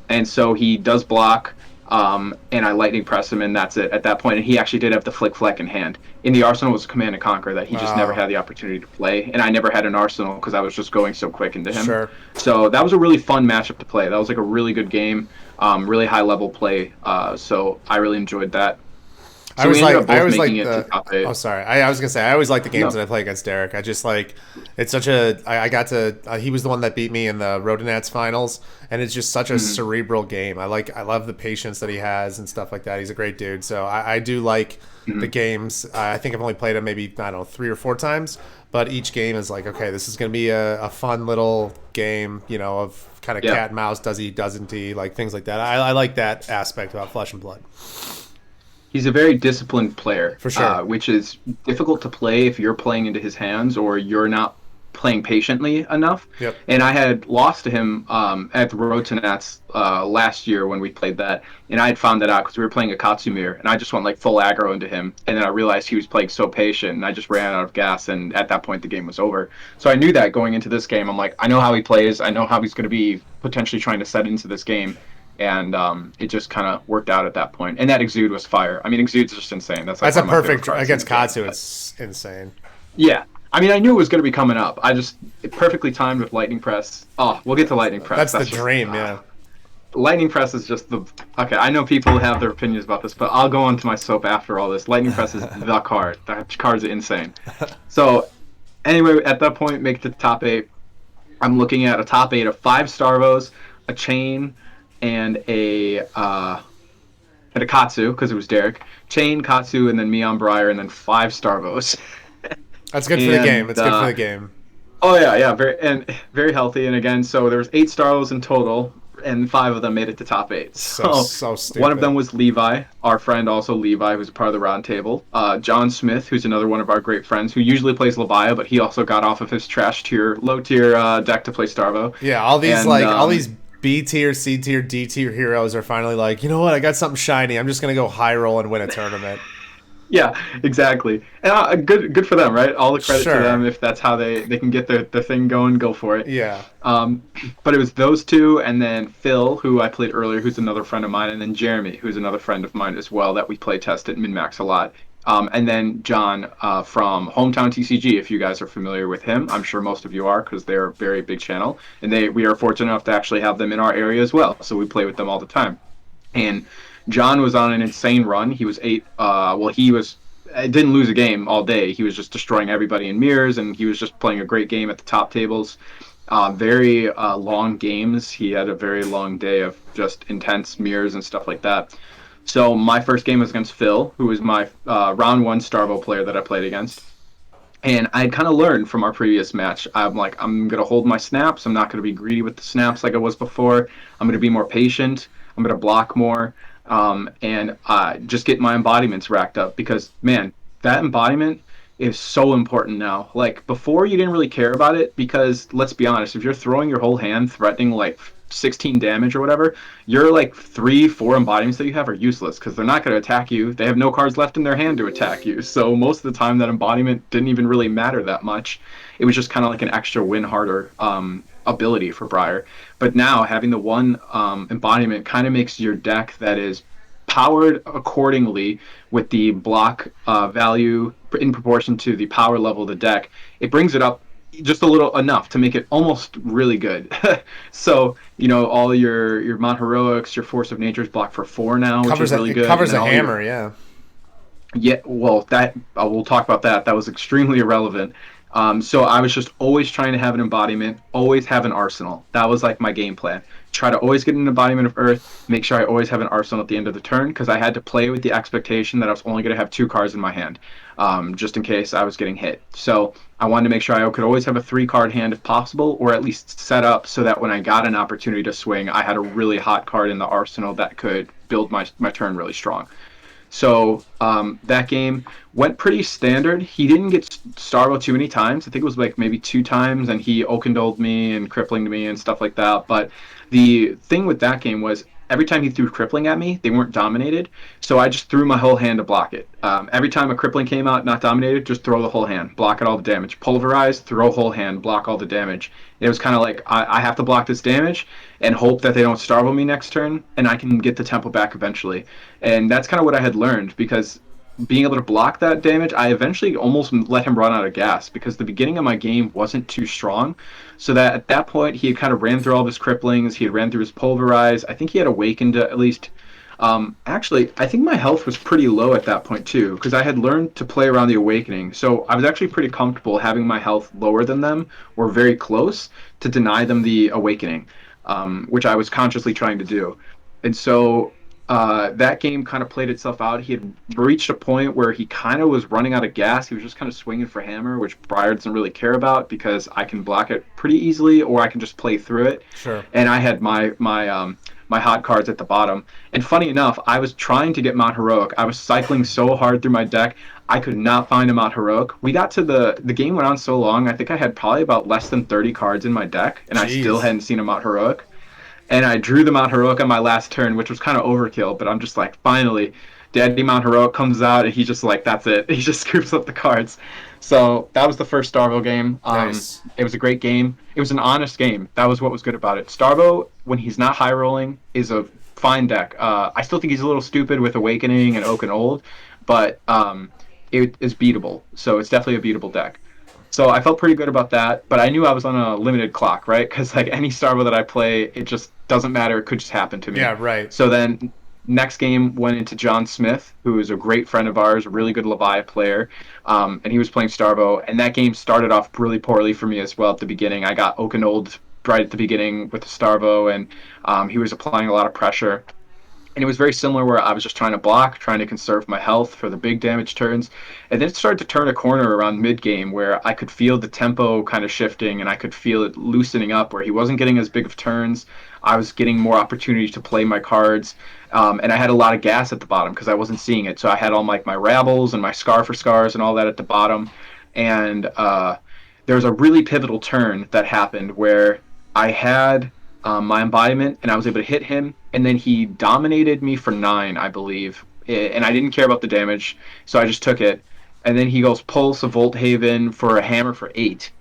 And so he does block, and I lightning press him, and that's it at that point. And he actually did have the Flick Fleck in hand. In the Arsenal was Command and Conquer that he just never had the opportunity to play, and I never had an Arsenal because I was just going so quick into him. Sure. So that was a really fun matchup to play. That was like a really good game, really high level play. So I really enjoyed that. So I always like the. top 8. Oh, sorry. I was gonna say I always like the games No. that I play against Derek. I just like it's such a. I got to. He was the one that beat me in the Rodinats finals, and it's just such a cerebral game. I love the patience that he has and stuff like that. He's a great dude. So I do like the games. I think I've only played him maybe I don't know 3 or 4 times, but each game is like okay, this is gonna be a fun little game. You know of kind of cat and mouse. Does he? Doesn't he? Like things like that. I like that aspect about Flesh and Blood. He's a very disciplined player, For sure. which is difficult to play if you're playing into his hands or you're not playing patiently enough. Yep. And I had lost to him at the Road to Nats last year when we played that, and I had found that out because we were playing a Katsu, and I just went like full aggro into him, and then I realized he was playing so patient, and I just ran out of gas, and at that point the game was over. So I knew that going into this game. I'm like, I know how he plays. I know how he's going to be potentially trying to set into this game. And it just kind of worked out at that point. And that Exude was fire. I mean, Exude's just insane. That's like That's a one of my favorite perfect cards against in the game. Katsu. It's insane. Yeah. I mean, I knew it was going to be coming up. It perfectly timed with Lightning Press. Oh, we'll get to Lightning Press. That's the dream, yeah. Lightning Press is just the... Okay, I know people have their opinions about this, but I'll go on to my soap after all this. Lightning Press is the card. That card's insane. So, anyway, at that point, make it to the top 8. I'm looking at a top 8 of 5 Starvos, a Chain, and a Katsu, because it was Derek. Chain, Katsu, and then me on Briar, and then 5 Starvos. That's good for the game. It's good for the game. Oh yeah, very healthy. And again, so there was 8 Starvos in total, and 5 of them made it to top 8. So stupid. One of them was Levi, our friend, also Levi, who's a part of the round table. John Smith, who's another one of our great friends, who usually plays Labaya, but he also got off of his low tier deck to play Starvo. Yeah, all these B tier, C tier, D tier heroes are finally like, you know what? I got something shiny. I'm just gonna go high roll and win a tournament. Yeah, exactly. And good for them, right? All the credit to them. If that's how they can get their thing going, go for it. Yeah. But it was those 2, and then Phil, who I played earlier, who's another friend of mine, and then Jeremy, who's another friend of mine as well, that we play test at Min-Max a lot. And then John from Hometown TCG, if you guys are familiar with him. I'm sure most of you are because they're a very big channel. And we are fortunate enough to actually have them in our area as well. So we play with them all the time. And John was on an insane run. He was 8. Didn't lose a game all day. He was just destroying everybody in mirrors, and he was just playing a great game at the top tables. Very long games. He had a very long day of just intense mirrors and stuff like that. So my first game was against Phil, who was my round 1 Starvo player that I played against. And I kind of learned from our previous match. I'm like, I'm going to hold my snaps. I'm not going to be greedy with the snaps like I was before. I'm going to be more patient. I'm going to block more, and just get my embodiments racked up because, man, that embodiment is so important now. Like, before, you didn't really care about it because, let's be honest, if you're throwing your whole hand threatening like 16 damage or whatever, your like 3, 4 embodiments that you have are useless because they're not going to attack you. They have no cards left in their hand to attack you. So most of the time, that embodiment didn't even really matter that much. It was just kind of like an extra win harder ability for Briar. But now having the one embodiment kind of makes your deck that is powered accordingly with the block value in proportion to the power level of the deck. It brings it up just a little enough to make it almost really good. So all your Mount Heroics, your Force of Nature's blocked for 4 now, which is really It good, and covers then a all your hammer, yeah. yeah, well, that we'll talk about that. That was extremely irrelevant. So I was just always trying to have an embodiment, always have an arsenal. That was like my game plan. Try to always get an embodiment of Earth. Make sure I always have an arsenal at the end of the turn because I had to play with the expectation that I was only going to have 2 cards in my hand, just in case I was getting hit. So I wanted to make sure I could always have a 3 card hand if possible, or at least set up so that when I got an opportunity to swing, I had a really hot card in the arsenal that could build my turn really strong. So that game went pretty standard. He didn't get Starvo too many times. I think it was like maybe 2 times, and he Okendoled me and cripplinged me and stuff like that. But the thing with that game was every time he threw crippling at me, they weren't dominated. So I just threw my whole hand to block it. Every time a crippling came out, not dominated, just throw the whole hand, block it all the damage. Pulverize, throw whole hand, block all the damage. It was kind of like I have to block this damage and hope that they don't Starvo me next turn, and I can get the tempo back eventually. And that's kind of what I had learned because being able to block that damage, I eventually almost let him run out of gas because the beginning of my game wasn't too strong. So that at that point, he had kind of ran through all of his cripplings, he had ran through his pulverize. I think he had awakened at least. Actually, I think my health was pretty low at that point too because I had learned to play around the awakening. So I was actually pretty comfortable having my health lower than them or very close to deny them the awakening, which I was consciously trying to do. And so that game kind of played itself out. He had reached a point where he kind of was running out of gas. He was just kind of swinging for hammer, which Briar doesn't really care about because I can block it pretty easily, or I can just play through it. Sure. And I had my hot cards at the bottom. And funny enough, I was trying to get Mount Heroic. I was cycling so hard through my deck. I could not find a Mount Heroic. We got to the game went on so long. I think I had probably about less than 30 cards in my deck, and I still Jeez. hadn't seen a Mount Heroic. And I drew the Mount Heroic on my last turn, which was kind of overkill. But I'm just like, finally, Daddy Mount Heroic comes out, and he just like, that's it. He just scoops up the cards. So that was the first Starvo game. Nice. It was a great game. It was an honest game. That was what was good about it. Starvo, when he's not high rolling, is a fine deck. I still think he's a little stupid with Awakening and Oak and Old, but it is beatable. So it's definitely a beatable deck. So I felt pretty good about that, but I knew I was on a limited clock, right? Because like any Starvo that I play, it just doesn't matter. It could just happen to me. Yeah, right. So then next game went into John Smith, who is a great friend of ours, a really good Leviathan player, and he was playing Starvo. And that game started off really poorly for me as well at the beginning. I got Okanold right at the beginning with the Starvo, and he was applying a lot of pressure. And it was very similar where I was just trying to block, trying to conserve my health for the big damage turns. And then it started to turn a corner around mid game where I could feel the tempo kind of shifting and I could feel it loosening up where he wasn't getting as big of turns. I was getting more opportunity to play my cards. And I had a lot of gas at the bottom because I wasn't seeing it. So I had all my Rabbles and my Scar for Scars and all that at the bottom. And there was a really pivotal turn that happened where I had my embodiment, and I was able to hit him, and then he dominated me for 9, I believe, and I didn't care about the damage, so I just took it. And then he goes Pulse, a Volt Haven for a hammer for 8,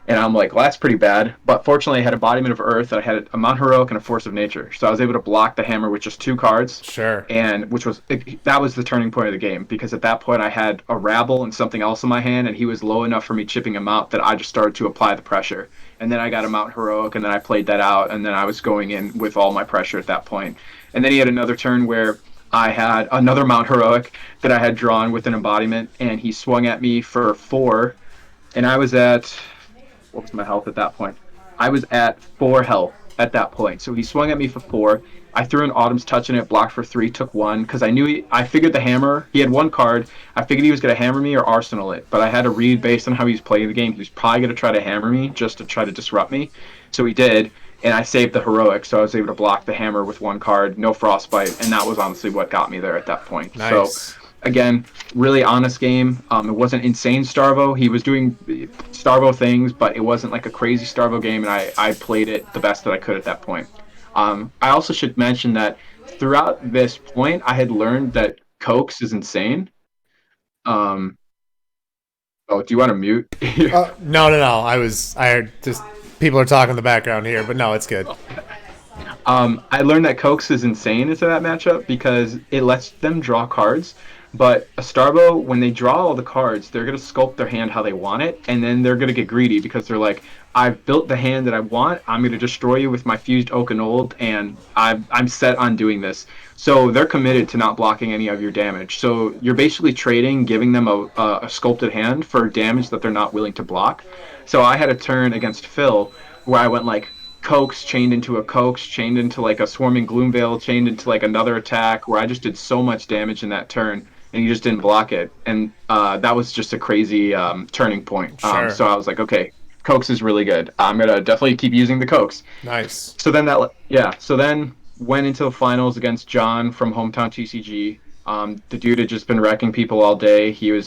and I'm like, well, that's pretty bad. But fortunately, I had Embodiment of Earth, I had a Mount Heroic, and a Force of Nature, so I was able to block the hammer with just 2 cards, Sure. and that was the turning point of the game because at that point I had a Rabble and something else in my hand, and he was low enough for me chipping him out that I just started to apply the pressure. And then I got a Mount Heroic, and then I played that out, and then I was going in with all my pressure at that point. And then he had another turn where I had another Mount Heroic that I had drawn with an embodiment, and he swung at me for 4, and I was at what was my health at that point? I was at 4 health, at that point. So he swung at me for 4. I threw an Autumn's Touch in it, blocked for 3, took 1 because I figured the hammer. He had 1 card. I figured he was going to hammer me or arsenal it, but I had to read based on how he was playing the game. He was probably going to try to hammer me just to try to disrupt me. So he did, and I saved the heroic, so I was able to block the hammer with 1 card, no frostbite, and that was honestly what got me there at that point. So Nice. again, really honest game. It wasn't insane Starvo. He was doing Starvo things, but it wasn't like a crazy Starvo game, and I played it the best that I could at that point. I also should mention that throughout this point, I had learned that Cokes is insane. Um, oh, do you want to mute? No, no, no. I heard just people are talking in the background here, but no, it's good. I learned that Cokes is insane into that matchup because it lets them draw cards. But a Starbo, when they draw all the cards, they're going to sculpt their hand how they want it, and then they're going to get greedy because they're like, I've built the hand that I want. I'm going to destroy you with my fused Oak and Old, and I'm set on doing this. So they're committed to not blocking any of your damage. So you're basically trading, giving them a sculpted hand for damage that they're not willing to block. So I had a turn against Phil where I went like Cokes chained into a Cokes, chained into like a Swarming Gloomveil, chained into like another attack where I just did so much damage in that turn and he just didn't block it. And that was just a crazy turning point. Sure. So I was like, okay, Cokes is really good. I'm going to definitely keep using the Cokes. Nice. So then went into the finals against John from Hometown TCG. The dude had just been wrecking people all day. He was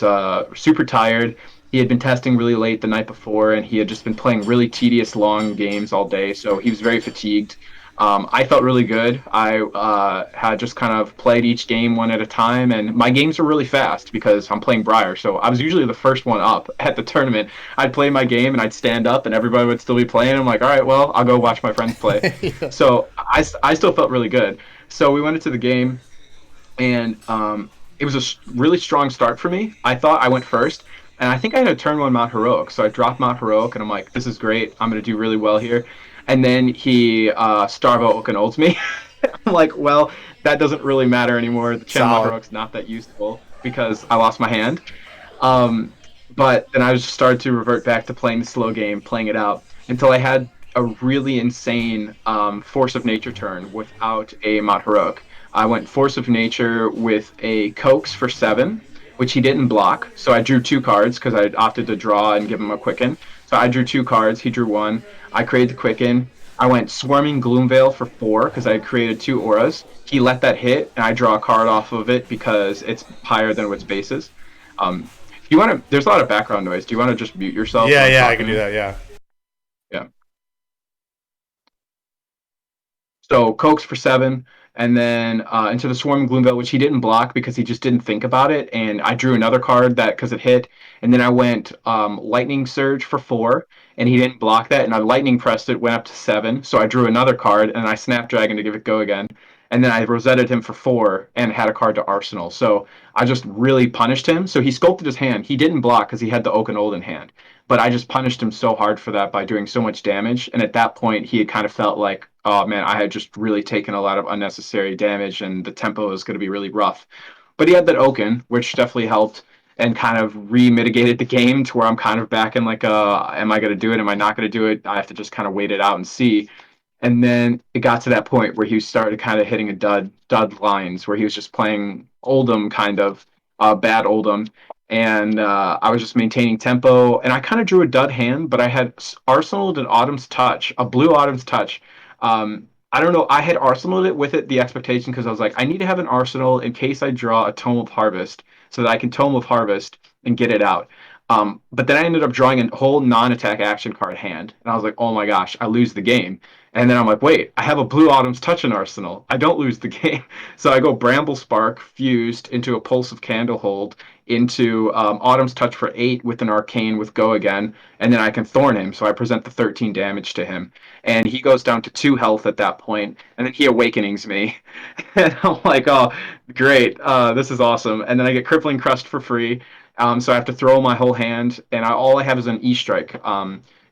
super tired. He had been testing really late the night before, and he had just been playing really tedious, long games all day. So he was very fatigued. I felt really good. I had just kind of played each game one at a time, and my games were really fast because I'm playing Briar. So I was usually the first one up at the tournament. I'd play my game and I'd stand up, and everybody would still be playing. I'm like, all right, well, I'll go watch my friends play. Yeah. So I still felt really good. So we went into the game, and it was a really strong start for me. I thought I went first, and I think I had a turn 1 Mount Heroic. So I dropped Mount Heroic, and I'm like, this is great. I'm going to do really well here. And then he Starvo Oak and Olds me. I'm like, well, that doesn't really matter anymore. The Chen Mount Solid. Heroic's not that useful because I lost my hand. Um, but then I just started to revert back to playing the slow game, playing it out until I had a really insane Force of Nature turn without a Mount Heroic. I went Force of Nature with a Coax for 7, which he didn't block. So I drew 2 cards because I opted to draw and give him a Quicken. So I drew 2 cards. He drew 1. I created the Quicken. I went Swarming Gloomveil for 4 because I had created 2 auras. He let that hit, and I draw a card off of it because it's higher than its bases. If you want to, there's a lot of background noise. Do you want to just mute yourself when Yeah, I'm yeah, I can do talking? that. Yeah. Yeah. So Cokes for 7, and then into the Swarming Gloomveil, which he didn't block because he just didn't think about it. And I drew another card that because it hit, and then I went Lightning Surge for 4, and he didn't block that. And I Lightning pressed it, went up to 7. So I drew another card, and I Snapdragon to give it go again. And then I Rosetted him for 4 and had a card to Arsenal. So I just really punished him. So he sculpted his hand. He didn't block because he had the Oak and Old in hand. But I just punished him so hard for that by doing so much damage. And at that point, he had kind of felt like, oh man, I had just really taken a lot of unnecessary damage and the tempo is going to be really rough. But he had that Oaken, which definitely helped and kind of re-mitigated the game to where I'm kind of back in like, am I going to do it? Am I not going to do it? I have to just kind of wait it out and see. And then it got to that point where he started kind of hitting a dud lines where he was just playing Oldham kind of bad Oldham, and I was just maintaining tempo. And I kind of drew a dud hand, but I had arsenaled an Autumn's Touch, a blue Autumn's Touch. I don't know. I had arsenaled it with it the expectation because I was like, I need to have an arsenal in case I draw a Tome of Harvest so that I can Tome of Harvest and get it out. But then I ended up drawing a whole non-attack action card hand, and I was like, oh my gosh, I lose the game. And then I'm like, wait, I have a Blue Autumn's Touch in Arsenal. I don't lose the game. So I go Bramble Spark fused into a Pulse of Candlehold into Autumn's Touch for 8 with an Arcane with Go again. And then I can Thorn him. So I present the 13 damage to him. And he goes down to 2 health at that point. And then he Awakenings me. And I'm like, oh, great. This is awesome. And then I get Crippling Crust for free. So I have to throw my whole hand. And all I have is an E-Strike.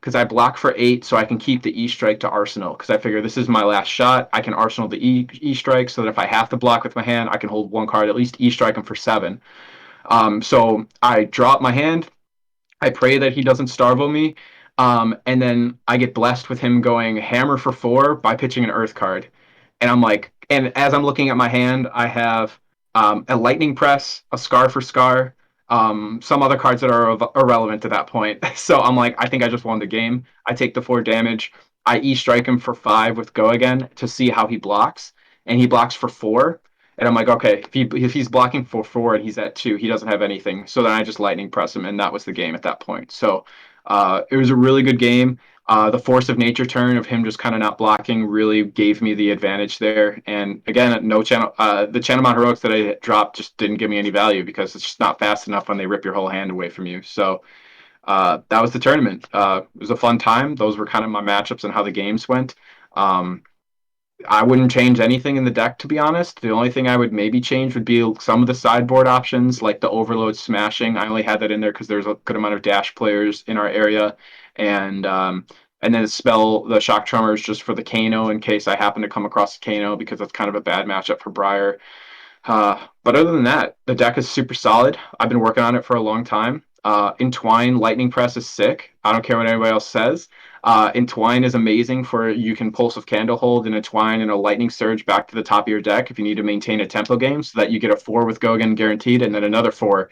Because I block for 8, so I can keep the E strike to Arsenal. Because I figure this is my last shot. I can Arsenal the E strike, so that if I have to block with my hand, I can hold 1 card, at least E strike him for 7. So I drop my hand. I pray that he doesn't Starvo me. And then I get blessed with him going hammer for 4 by pitching an Earth card. And I'm like, and as I'm looking at my hand, I have a Lightning Press, a Scar for Scar, some other cards that are irrelevant at that point. So I'm like, I think I just won the game. I take the 4 damage. I strike him for 5 with Go Again to see how he blocks, and he blocks for 4. And I'm like, okay, if he's blocking for 4 and he's at 2, he doesn't have anything. So then I just Lightning Press him, and that was the game at that point. So it was a really good game. The force of nature turn of him just kind of not blocking really gave me the advantage there. And again, no channel, the channel mount heroics that I dropped just didn't give me any value because it's just not fast enough when they rip your whole hand away from you. So that was the tournament. It was a fun time. Those were kind of my matchups and how the games went. Um, I wouldn't change anything in the deck, to be honest. The only thing I would maybe change would be some of the sideboard options, like the overload smashing. I only had that in there because there's a good amount of dash players in our area, and and then the shock tremors just for the Kano in case I happen to come across a Kano because that's kind of a bad matchup for Briar. But other than that, the deck is super solid. I've been working on it for a long time. Entwine Lightning Press is sick. I don't care what anybody else says. Entwine is amazing for you can Pulse of Candlehold and Entwine and a Lightning Surge back to the top of your deck if you need to maintain a tempo game so that you get a 4 with Go Again guaranteed and then another 4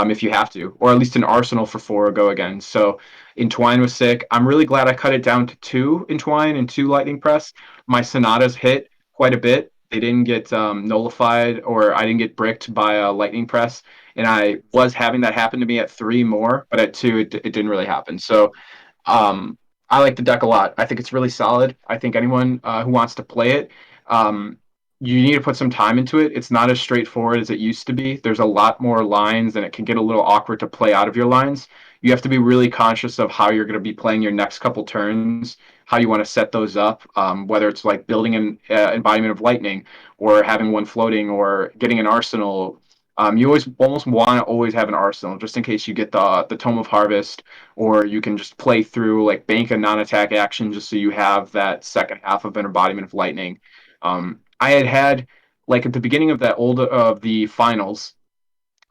if you have to, or at least an arsenal for 4 Go Again. So Entwine was sick. I'm really glad I cut it down to 2 Entwine and 2 Lightning Press. My Sonatas hit quite a bit. They didn't get nullified, or I didn't get bricked by a Lightning Press. And I was having that happen to me at 3 more, but at 2, it didn't really happen. So um, I like the deck a lot. I think it's really solid. I think anyone who wants to play it, um, you need to put some time into it. It's not as straightforward as it used to be. There's a lot more lines, and it can get a little awkward to play out of your lines. You have to be really conscious of how you're going to be playing your next couple turns, how you want to set those up, whether it's like building an embodiment of lightning or having one floating or getting an arsenal. You always almost want to always have an arsenal just in case you get the Tome of Harvest, or you can just play through like bank a non-attack action just so you have that second half of an embodiment of lightning. I had like at the beginning of that old of the finals,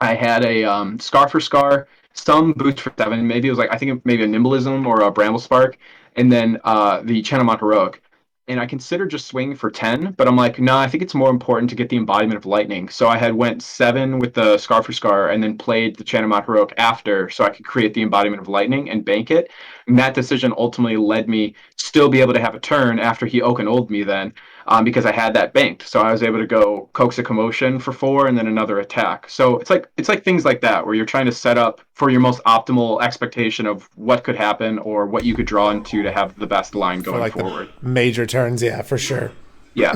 I had a Scar for Scar, some boost for 7. Maybe it was like, I think maybe a Nimblism or a Bramble Spark, and then the Chenaman Heroic. And I considered just swinging for 10, but I'm like, no, I think it's more important to get the embodiment of lightning. So I had went 7 with the Scar for Scar and then played the Chenaman Heroic after so I could create the embodiment of lightning and bank it. And that decision ultimately led me still be able to have a turn after he Oak and Old me then, because I had that banked. So I was able to go coax a commotion for 4 and then another attack. So it's like things like that where you're trying to set up for your most optimal expectation of what could happen or what you could draw into to have the best line For going like forward. the major turns, yeah, for sure. Yeah.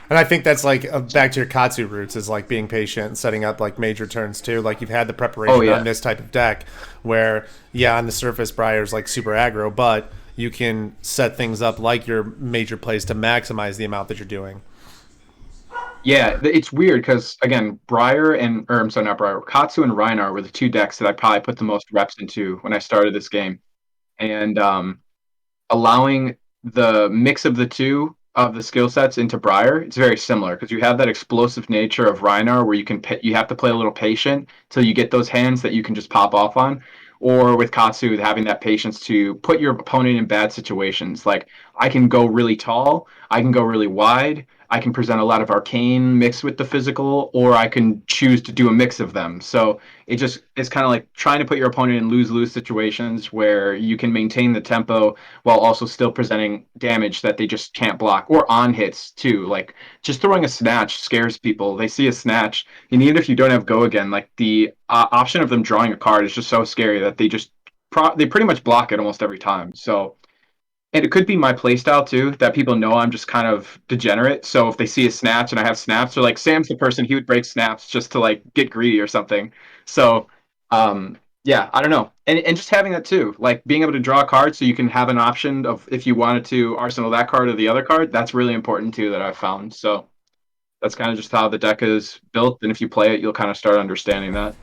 And I think that's like back to your Katsu roots is like being patient and setting up like major turns too. Like you've had the Oh preparation yeah. on this type of deck where, yeah, on the surface, Briar's like super aggro, but you can set things up like your major plays to maximize the amount that you're doing. Yeah, it's weird because again, Briar and or I'm sorry, not Briar, Katsu and Reinar were the 2 decks that I probably put the most reps into when I started this game. And allowing the mix of the two of the skill sets into Briar, it's very similar because you have that explosive nature of Reinar where you have to play a little patient till you get those hands that you can just pop off on. Or with Katsu, having that patience to put your opponent in bad situations. Like I can go really tall, I can go really wide, I can present a lot of arcane mixed with the physical, or I can choose to do a mix of them. So it's kind of like trying to put your opponent in lose-lose situations where you can maintain the tempo while also still presenting damage that they just can't block, or on hits too. Like just throwing a snatch scares people. They see a snatch, and even if you don't have go again, like the option of them drawing a card is just so scary that they pretty much block it almost every time. So. And it could be my playstyle too, that people know I'm just kind of degenerate. So if they see a snatch and I have snaps, they're like, Sam's the person, he would break snaps just to like get greedy or something. So yeah, I don't know. And just having that too, like being able to draw a card so you can have an option of if you wanted to arsenal that card or the other card, that's really important too that I've found. So that's kind of just how the deck is built. And if you play it, you'll kind of start understanding that.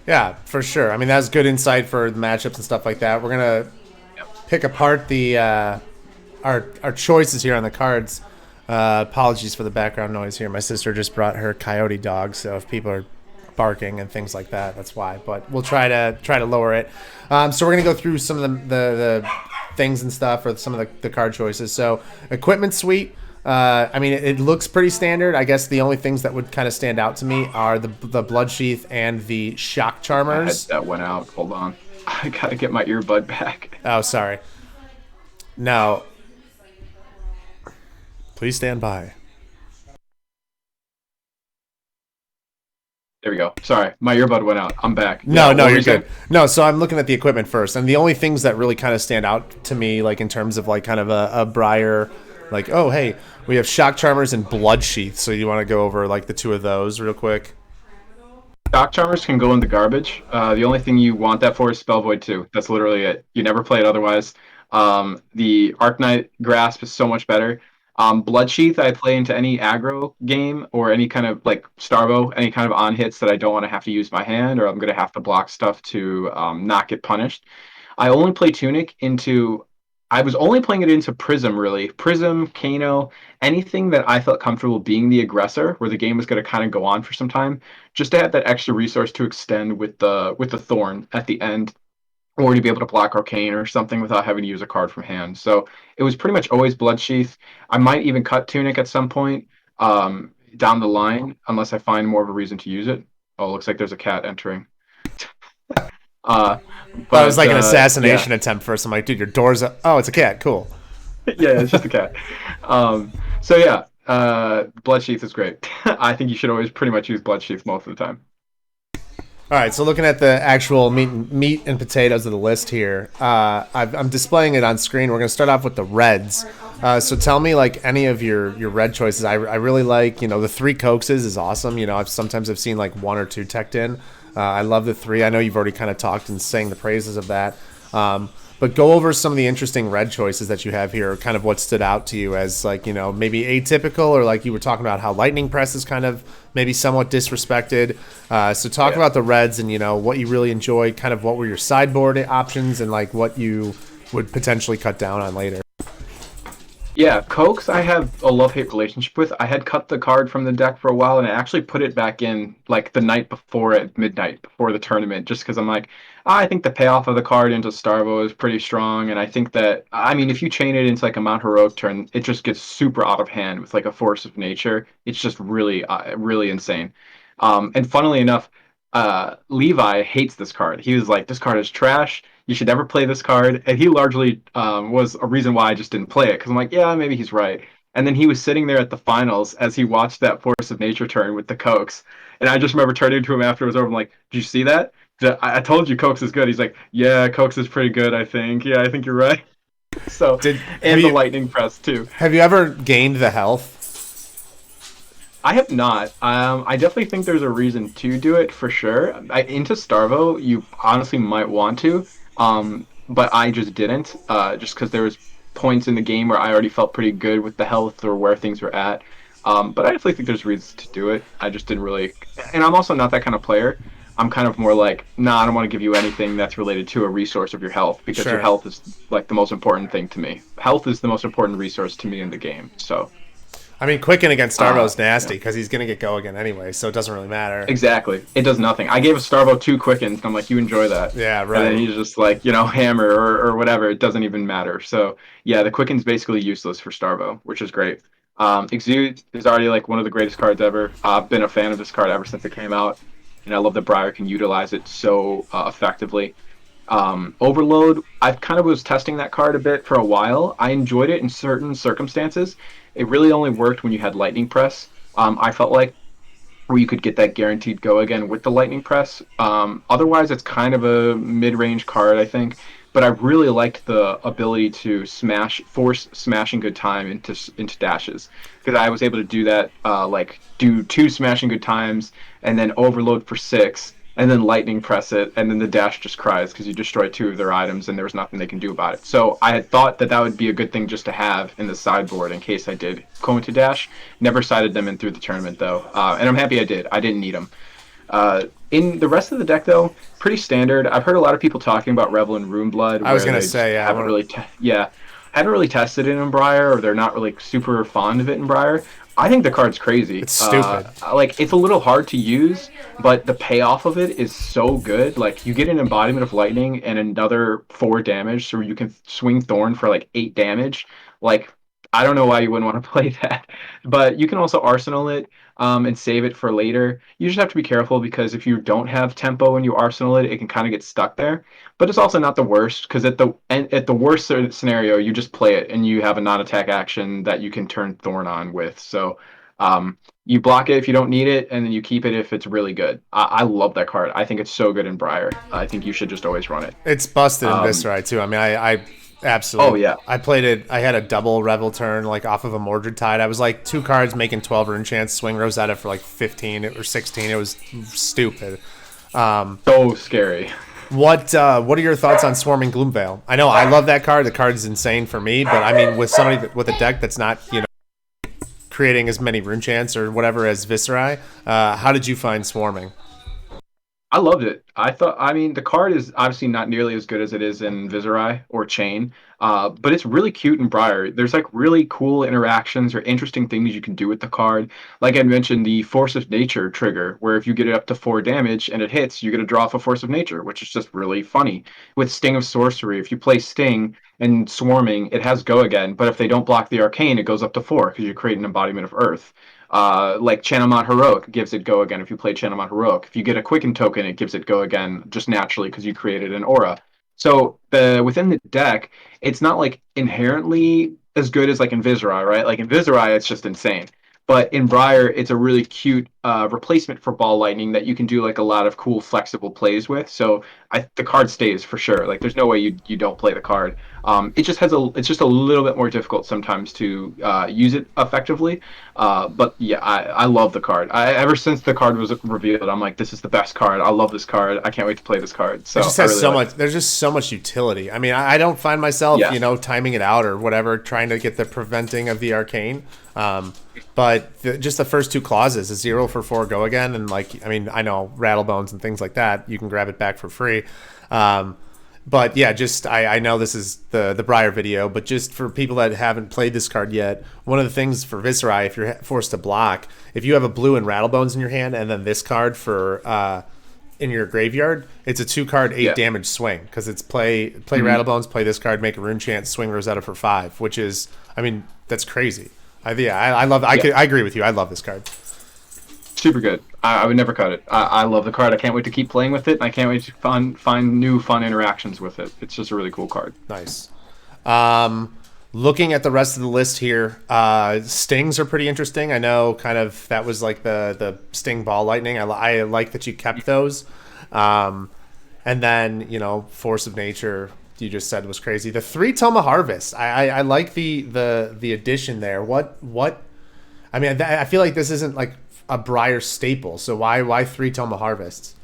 Yeah, for sure. I mean, that's good insight for the matchups and stuff like that. We're gonna Yep. pick apart the our choices here on the cards. Apologies for the background noise here. My sister just brought her coyote dog, so if people are barking and things like that. That's why. But we'll try to lower it. So we're gonna go through some of the things and stuff, or some of the card choices. So equipment suite. I mean, it looks pretty standard. I guess the only things that would kind of stand out to me are the blood sheath and the shock charmers. That went out. Hold on. I gotta get my earbud back. Oh, sorry. Now, please stand by. There we go. Sorry, my earbud went out. I'm back. No, Yeah, no, what were you're you saying? good. No, so I'm looking at the equipment first, and the only things that really kind of stand out to me, like in terms of like kind of a Briar, like, oh hey, we have shock charmers and blood sheath. So you want to go over like the two of those real quick? Shock Charmers can go in the garbage. The only thing you want that for is Spell Void 2. That's literally it. You never play it otherwise. The Arknight Grasp is so much better. Blood Sheath, I play into any aggro game or any kind of like Starvo, any kind of on hits that I don't want to have to use my hand or I'm going to have to block stuff to not get punished. I only play Tunic into. I was only playing it into Prism, really. Prism, Kano, anything that I felt comfortable being the aggressor, where the game was going to kind of go on for some time, just to have that extra resource to extend with the Thorn at the end, or to be able to block Arcane or something without having to use a card from hand. So it was pretty much always Bloodsheath. I might even cut Tunic at some point down the line, unless I find more of a reason to use it. Oh, it looks like there's a cat entering. Uh, That was like an yeah. assassination attempt first. I'm like, dude, your door's up. Oh, it's a cat. Cool. Yeah, it's just a cat. So yeah, Bloodsheath is great. I think you should always pretty much use Bloodsheath most of the time. All right, so looking at the actual meat and potatoes of the list here, I'm displaying it on screen. We're going to start off with the reds. So tell me, like, any of your red choices. I really like, the three Coaxes is awesome. I've seen like one or two teched in. I love the three. I know you've already kind of talked and sang the praises of that. But go over some of the interesting red choices that you have here, kind of what stood out to you as, like, maybe atypical, or like you were talking about how Lightning Press is kind of maybe somewhat disrespected. So talk about the reds and, what you really enjoyed, kind of what were your sideboard options and like what you would potentially cut down on later. Yeah, Cokes I have a love-hate relationship with. I had cut the card from the deck for a while, and I actually put it back in like the night before at midnight, before the tournament, just because I'm like, I think the payoff of the card into Starvo is pretty strong, and I think that, I mean, if you chain it into like a Mount Heroic turn, it just gets super out of hand with like a Force of Nature. It's just really, really insane. And funnily enough, Levi hates this card. He was like, this card is trash. You should never play this card. And he largely was a reason why I just didn't play it. Because I'm like, yeah, maybe he's right. And then he was sitting there at the finals as he watched that Force of Nature turn with the Cokes. And I just remember turning to him after it was over. I'm like, did you see that? I told you Cokes is good. He's like, yeah, Cokes is pretty good, I think. Yeah, I think you're right. So, Did have and the you Lightning Press, too. have you ever gained the health? I have not. I definitely think there's a reason to do it for sure. Into Starvo, you honestly might want to, but I just didn't. Just because there was points in the game where I already felt pretty good with the health or where things were at. But I definitely think there's reasons to do it. I just didn't really, and I'm also not that kind of player. I'm kind of more like, nah, I don't want to give you anything that's related to a resource of your health because your Sure. health is like the most important thing to me. Health is the most important resource to me in the game. So, I mean, Quicken against Starvo's yeah. nasty because he's gonna get go again anyway, so it doesn't really matter. Exactly. It does nothing. I gave a Starvo two quickens, and I'm like, you enjoy that. Yeah, And then right. he's just like, hammer or whatever. It doesn't even matter. So, yeah, the quicken's basically useless for Starvo, which is great. Exude is already like one of the greatest cards ever. I've been a fan of this card ever since it came out. And I love that Briar can utilize it so effectively. Overload, I kind of was testing that card a bit for a while. I enjoyed it in certain circumstances. It really only worked when you had Lightning Press. I felt like where you could get that guaranteed go again with the Lightning Press. Otherwise, it's kind of a mid-range card, I think. But I really liked the ability to force smashing good time into dashes because I was able to do that, like do two smashing good times and then overload for six and then lightning press it, and then the dash just cries because you destroy two of their items and there was nothing they can do about it. So I had thought that that would be a good thing just to have in the sideboard in case I did go into dash. Never sided them in through the tournament though, and I'm happy I did. I didn't need them. In the rest of the deck though, pretty standard. I've heard a lot of people talking about Revel and Runeblood I was where gonna they just say, yeah, haven't really, yeah, haven't really tested it in Briar, or they're not really super fond of it in Briar. I think the card's crazy. It's stupid. Like it's a little hard to use, but the payoff of it is so good. Like you get an embodiment of lightning and another 4 damage, so you can swing Thorn for like 8 damage. Like I don't know why you wouldn't want to play that, but you can also arsenal it and save it for later. You just have to be careful because if you don't have tempo and you arsenal it, it can kind of get stuck there. But it's also not the worst because at the worst scenario, you just play it and you have a non-attack action that you can turn Thorn on with. So you block it if you don't need it, and then you keep it if it's really good. I love that card. I think it's so good in Briar. I think you should just always run it. It's busted in Um, Viserai too. I mean, I oh absolutely. yeah, I played it. I had a double Revel turn like off of a Mordred Tide. I was like 2 cards making 12 rune chance, swing Rosetta for like 15 or 16. It was stupid. so scary. What are your thoughts on Swarming Gloomveil? I know I love that card. The card is insane for me, but I mean with somebody with a deck that's not creating as many rune chants or whatever as Viserai, how did you find Swarming? I loved it. I mean, the card is obviously not nearly as good as it is in Viserai or Chain, but it's really cute in Briar. There's like really cool interactions or interesting things you can do with the card. Like I mentioned, the Force of Nature trigger, where if you get it up to 4 damage and it hits, you get to draw off a Force of Nature, which is just really funny. With Sting of Sorcery, if you play Sting and Swarming, it has Go again, but if they don't block the Arcane, it goes up to 4 because you create an embodiment of Earth. Like Chanamot Heroic gives it Go again if you play Chanamot Heroic. If you get a Quicken token, it gives it Go again just naturally because you created an aura. So the within the deck, it's not like inherently as good as like in Viserai, right? Like in Viserai, it's just insane. But in Briar, it's a really cute replacement for Ball Lightning that you can do like a lot of cool flexible plays with. So the card stays for sure. Like there's no way you don't play the card. It's just a little bit more difficult sometimes to use it effectively. But yeah, I love the card. Ever since the card was revealed, I'm like, this is the best card. I love this card. I can't wait to play this card. It So just I has really so like much. it. There's just so much utility. I mean, I don't find myself, Yes. timing it out or whatever, trying to get the preventing of the arcane. But just the first 2 clauses, a 0 for 4 go again, and like, I mean, I know rattlebones and things like that. You can grab it back for free. But yeah, just I know this is the Briar video, but just for people that haven't played this card yet, one of the things for Viserai, if you're forced to block, if you have a blue and rattlebones in your hand, and then this card for in your graveyard, it's a 2 card 8 Yeah. damage swing because it's play Mhm. rattlebones, play this card, make a rune chant, swing Rosetta for 5, which is, I mean, that's crazy. I love. Yeah. I agree with you. I love this card. Super good. I would never cut it. I love the card. I can't wait to keep playing with it. And I can't wait to find new fun interactions with it. It's just a really cool card. Nice. Looking at the rest of the list here, stings are pretty interesting. I know, kind of that was like the sting ball lightning. I like that you kept those, and then force of nature. You just said was crazy. The 3 Toma harvest. I like the addition there. What? I mean, I feel like this isn't like a Briar staple. So why 3 Toma harvests?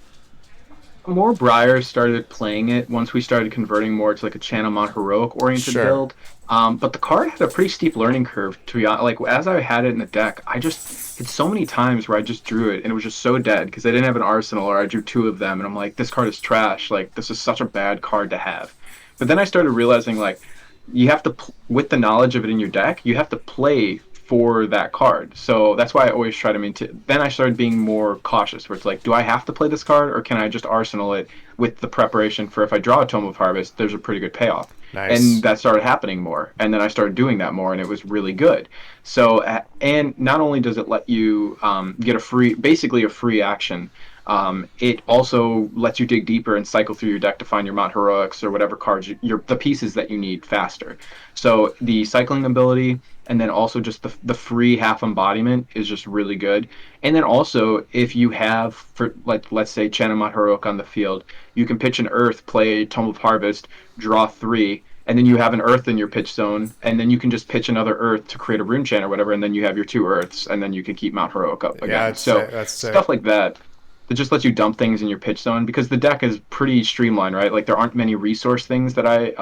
More Briars started playing it once we started converting more to like a Chanamon heroic oriented Sure. build. But the card had a pretty steep learning curve to be honest. Like as I had it in the deck, I just had so many times where I just drew it and it was just so dead because I didn't have an arsenal or I drew 2 of them and I'm like, this card is trash. Like this is such a bad card to have. But then I started realizing like you have to with the knowledge of it in your deck, you have to play for that card. So that's why I always try to maintain. Then I started being more cautious, where it's like, do I have to play this card, or can I just arsenal it with the preparation for if I draw a Tome of Harvest, there's a pretty good payoff. And Nice. that started happening more, and then I started doing that more, and it was really good. So, and not only does it let you get basically a free action. It also lets you dig deeper and cycle through your deck to find your Mount Heroics or whatever cards, the pieces that you need faster. So the cycling ability, and then also just the free half embodiment is just really good. And then also, if you have, for like let's say Chanamot Heroic on the field, you can pitch an Earth, play Tome of Harvest, draw 3, and then you have an Earth in your pitch zone, and then you can just pitch another Earth to create a rune chant or whatever, and then you have your 2 Earths, and then you can keep Mount Heroic up Yeah, again. So that's sick. stuff like that that just lets you dump things in your pitch zone because the deck is pretty streamlined, right? Like there aren't many resource things that I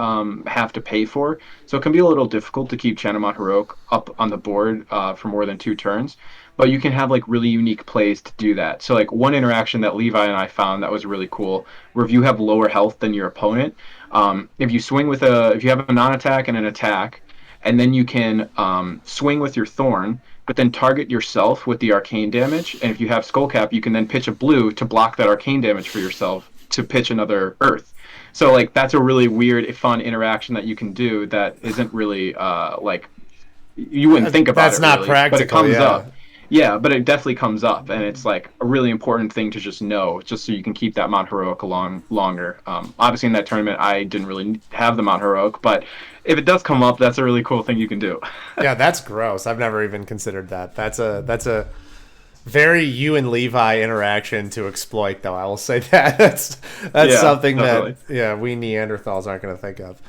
have to pay for, so it can be a little difficult to keep Chanamot Heroic up on the board for more than 2 turns. But you can have like really unique plays to do that. So like one interaction that Levi and I found that was really cool, where if you have lower health than your opponent, if you swing if you have a non-attack and an attack, and then you can swing with your Thorn, but then target yourself with the arcane damage. And if you have Skullcap, you can then pitch a blue to block that arcane damage for yourself to pitch another Earth. So like that's a really weird, fun interaction that you can do that isn't really like you wouldn't think about That's it not really, but it practical. comes Yeah. up. Yeah, but it definitely comes up, and it's like a really important thing to just know, just so you can keep that Mount Heroic along longer. Obviously, in that tournament, I didn't really have the Mount Heroic, but if it does come up, that's a really cool thing you can do. Yeah, that's gross. I've never even considered that. That's a very you and Levi interaction to exploit, though. I will say that that's Yeah, something that definitely. yeah we Neanderthals aren't going to think of.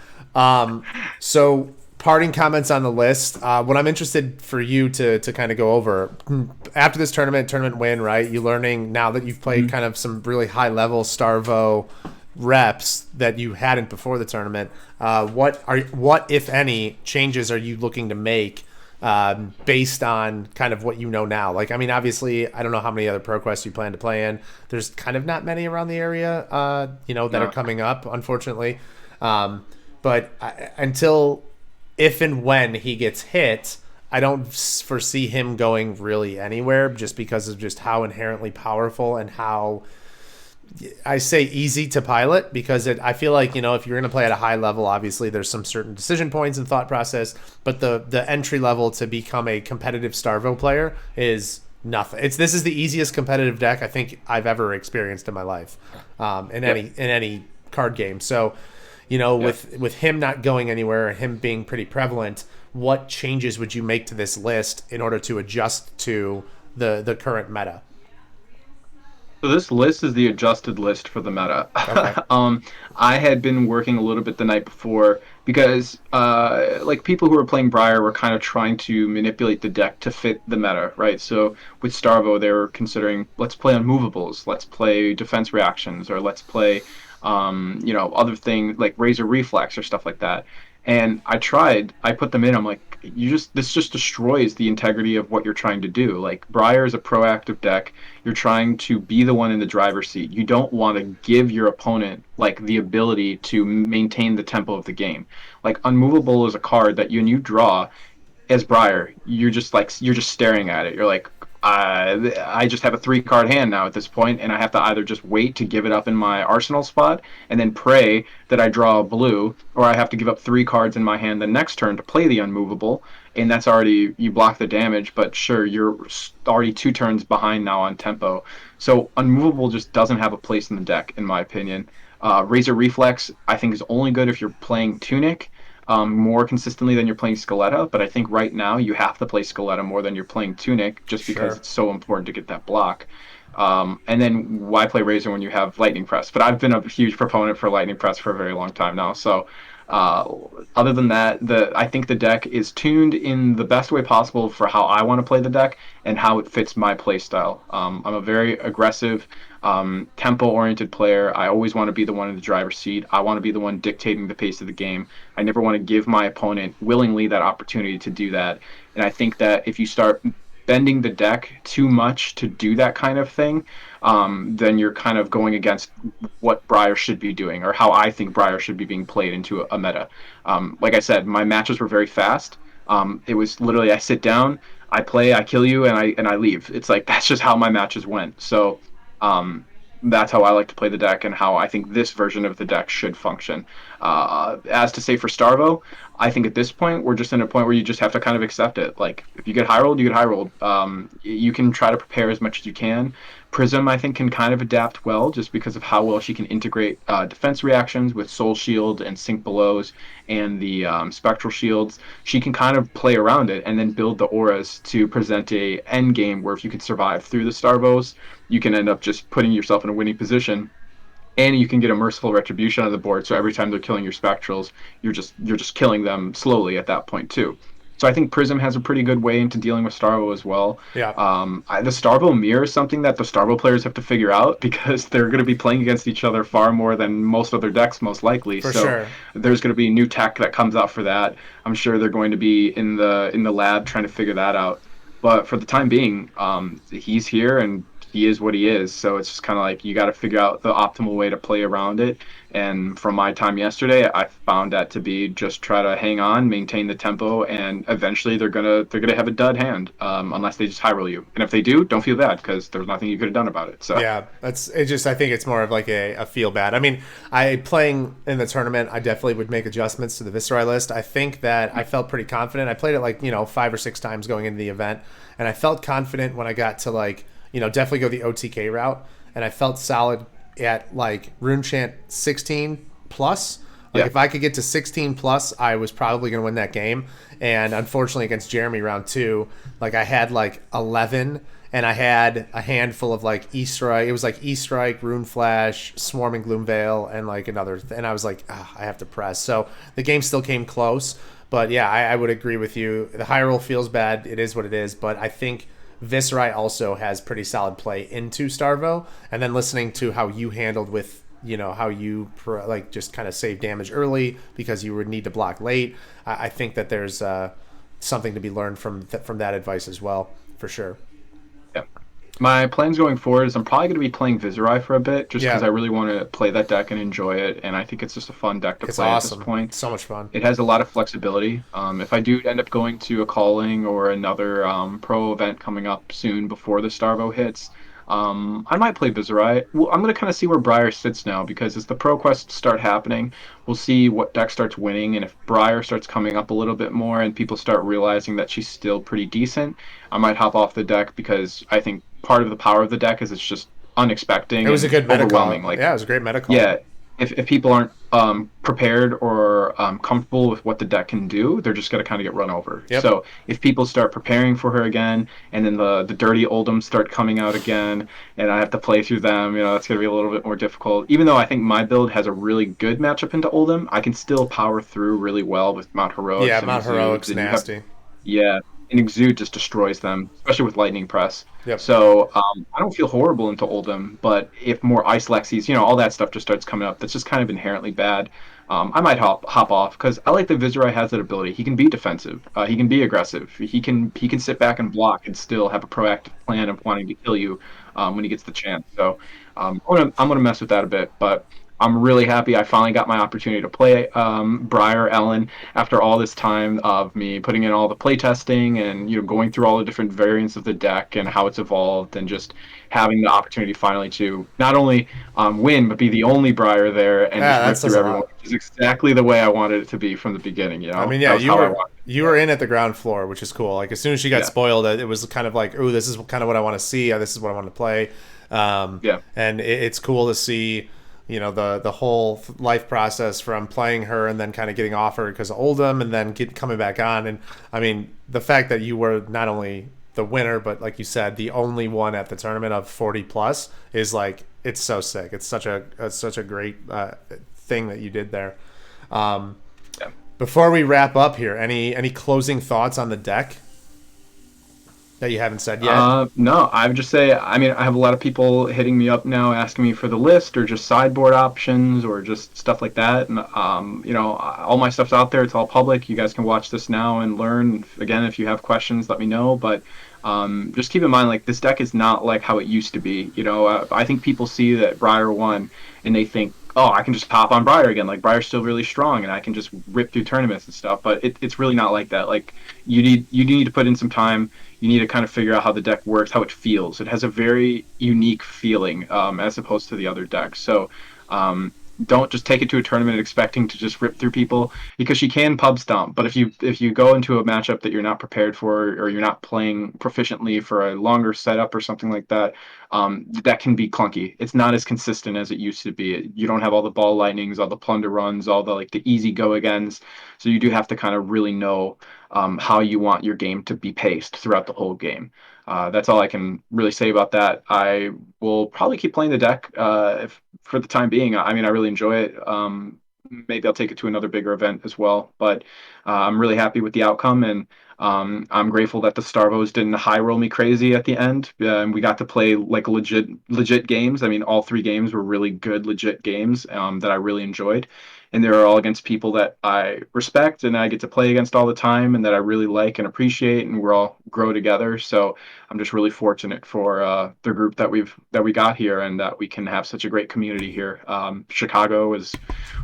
So parting comments on the list. What I'm interested for you to kind of go over after this tournament win, right? You learning now that you've played Mhm. kind of some really high level Starvo reps that you hadn't before the tournament. What if any changes are you looking to make based on kind of what you know now? Like, I mean, obviously, I don't know how many other ProQuests you plan to play in. There's kind of not many around the area, that are No. coming up, unfortunately. But until if and when he gets hit, I don't foresee him going really anywhere just because of just how inherently powerful and how I say easy to pilot because I feel like if you're going to play at a high level, obviously there's some certain decision points and thought process, but the entry level to become a competitive Starvo player is nothing. This is the easiest competitive deck I think I've ever experienced in my life, in Yep. any card game. So, Yeah. with him not going anywhere, him being pretty prevalent, what changes would you make to this list in order to adjust to the current meta? So this list is the adjusted list for the meta. Okay, I had been working a little bit the night before because, like people who were playing Briar were kind of trying to manipulate the deck to fit the meta, right? So with Starvo, they were considering let's play unmovables, let's play defense reactions, or let's play, other things like Razor Reflex or stuff like that. And I tried, I put them in. I'm like, this just destroys the integrity of what you're trying to do. Like Briar is a proactive deck. You're trying to be the one in the driver's seat. You don't want to give your opponent like the ability to maintain the tempo of the game. Like Unmovable is a card that you draw as Briar, you're just staring at it. You're like, I just have a 3 card hand now at this point, and I have to either just wait to give it up in my arsenal spot and then pray that I draw a blue, or I have to give up 3 cards in my hand the next turn to play the unmovable, and that's already you block the damage. But sure, you're already 2 turns behind now on tempo, so unmovable just doesn't have a place in the deck, in my opinion. Razor Reflex, I think, is only good if you're playing Tunic more consistently than you're playing Scaletta, but I think right now you have to play Scaletta more than you're playing Tunic just because sure. it's so important to get that block. And then why play Razor when you have Lightning Press? But I've been a huge proponent for Lightning Press for a very long time now. So uh, other than that, I think the deck is tuned in the best way possible for how I want to play the deck and how it fits my play style. I'm a very aggressive, tempo-oriented player. I always want to be the one in the driver's seat. I want to be the one dictating the pace of the game. I never want to give my opponent willingly that opportunity to do that. And I think that if you start bending the deck too much to do that kind of thing, then you're kind of going against what Briar should be doing or how I think Briar should be being played into a meta. Like I said, my matches were very fast. It was literally I sit down, I play, I kill you, and I leave. It's like that's just how my matches went. So um, that's how I like to play the deck and how I think this version of the deck should function. As to say for Starvo, I think at this point we're just in a point where you just have to kind of accept it. Like if you get high rolled, you get high rolled. You can try to prepare as much as you can. Prism, I think, can kind of adapt well just because of how well she can integrate defense reactions with Soul Shield and Sync Belows and the Spectral Shields. She can kind of play around it and then build the auras to present a end game where if you could survive through the Starvos, you can end up just putting yourself in a winning position and you can get a merciful retribution on the board. So every time they're killing your spectrals, you're just killing them slowly at that point too. So I think Prism has a pretty good way into dealing with Starvo as well. Yeah, The Starvo mirror is something that the Starvo players have to figure out because they're going to be playing against each other far more than most other decks, most likely. for So sure. there's going to be new tech that comes out for that. I'm sure they're going to be in the lab trying to figure that out. But for the time being, he's here and he is what he is. So it's just kind of like you got to figure out the optimal way to play around it. And from my time yesterday, I found that to be just try to hang on, maintain the tempo, and eventually they're gonna have a dud hand, unless they just high roll you. And if they do, don't feel bad because there's nothing you could have done about it. So Yeah, that's it. Just I think it's more of like a feel bad. I mean, I playing in the tournament, I definitely would make adjustments to the Viserai list. I think that I felt pretty confident. I played it like 5 or 6 times going into the event, and I felt confident when I got to like definitely go the OTK route, and I felt solid at like Rune Chant 16 plus. Like yeah, if I could get to 16 plus, I was probably going to win that game. And unfortunately, against Jeremy round two, like I had like 11, and I had a handful of like E Strike. It was like E Strike, Rune Flash, Swarming Gloomveil, and like another. And I was like, I have to press. So the game still came close. But yeah, I would agree with you. The high roll feels bad. It is what it is. But I think Viserai also has pretty solid play into Starvo. And then listening to how you handled with how you like just kind of save damage early because you would need to block late. I think that there's something to be learned from that advice as well, for sure. yeah. My plans going forward is I'm probably going to be playing Viserai for a bit just because Yeah, I really want to play that deck and enjoy it. And I think it's just a fun deck to it's play at this awesome. point. It's so much fun. It has a lot of flexibility. If I do end up going to a calling or another pro event coming up soon before the Starvo hits, I might play Viserai. Well, I'm going to kind of see where Briar sits now because as the ProQuest start happening, we'll see what deck starts winning. And if Briar starts coming up a little bit more and people start realizing that she's still pretty decent, I might hop off the deck because I think part of the power of the deck is it's just It unexpected was a and good meta call. overwhelming. Like Yeah, it was a great meta call. yeah, if people aren't prepared or comfortable with what the deck can do, they're just going to kind of get run over. Yep. So if people start preparing for her again, and then the dirty Oldhams start coming out again, and I have to play through them, that's going to be a little bit more difficult. Even though I think my build has a really good matchup into Oldham, I can still power through really well with Mount Yeah, Heroics and Mount Exudes, Heroic's and you have nasty. yeah, and Exude just destroys them, especially with Lightning Press. Yep. So I don't feel horrible into Oldham, but if more Ice Lexies, all that stuff just starts coming up, that's just kind of inherently bad. I might hop off because I like that Viserai has that ability. He can be defensive. He can be aggressive. He can sit back and block and still have a proactive plan of wanting to kill you when he gets the chance. So I'm gonna mess with that a bit, but. I'm really happy I finally got my opportunity to play Briar Ellen after all this time of me putting in all the playtesting and going through all the different variants of the deck and how it's evolved and just having the opportunity finally to not only win but be the only Briar there and Yeah, just that rip says through a everyone, lot. which is exactly the way I wanted it to be from the beginning. I mean, That yeah, was you how I were wanted it. you were in at the ground floor, which is cool. Like as soon as she got Yeah, spoiled, it was kind of like, oh, this is kind of what I want to see. This is what I want to play. yeah, And it's cool to see, the whole life process from playing her and then kind of getting offered because of Oldham and then coming back on. And I mean, the fact that you were not only the winner, but like you said, the only one at the tournament of 40 plus is like it's so sick. It's such a great thing that you did there. Um, yeah. Before we wrap up here, any closing thoughts on the deck that you haven't said yet? No, I would just say, I mean, I have a lot of people hitting me up now asking me for the list or just sideboard options or just stuff like that. And, all my stuff's out there. It's all public. You guys can watch this now and learn. Again, if you have questions, let me know. But just keep in mind, like, this deck is not like how it used to be. I think people see that Briar won and they think, oh, I can just hop on Briar again. Like, Briar's still really strong and I can just rip through tournaments and stuff. But it's really not like that. Like, you need to put in some time. You need to kind of figure out how the deck works, how it feels. It has a very unique feeling as opposed to the other decks. So um, don't just take it to a tournament expecting to just rip through people because she can pub stomp. But if you go into a matchup that you're not prepared for or you're not playing proficiently for a longer setup or something like that, that can be clunky. It's not as consistent as it used to be. You don't have all the ball lightnings, all the plunder runs, all the like the easy go agains. So you do have to kind of really know how you want your game to be paced throughout the whole game. That's all I can really say about that. I will probably keep playing the deck for the time being. I mean, I really enjoy it. Maybe I'll take it to another bigger event as well. But I'm really happy with the outcome, and I'm grateful that the Starvos didn't high roll me crazy at the end. And we got to play like legit games. I mean, all three games were really good, legit games that I really enjoyed. And they were all against people that I respect and I get to play against all the time and that I really like and appreciate. And we're all grow together. So I'm just really fortunate for the group that we got here and that we can have such a great community here. Chicago is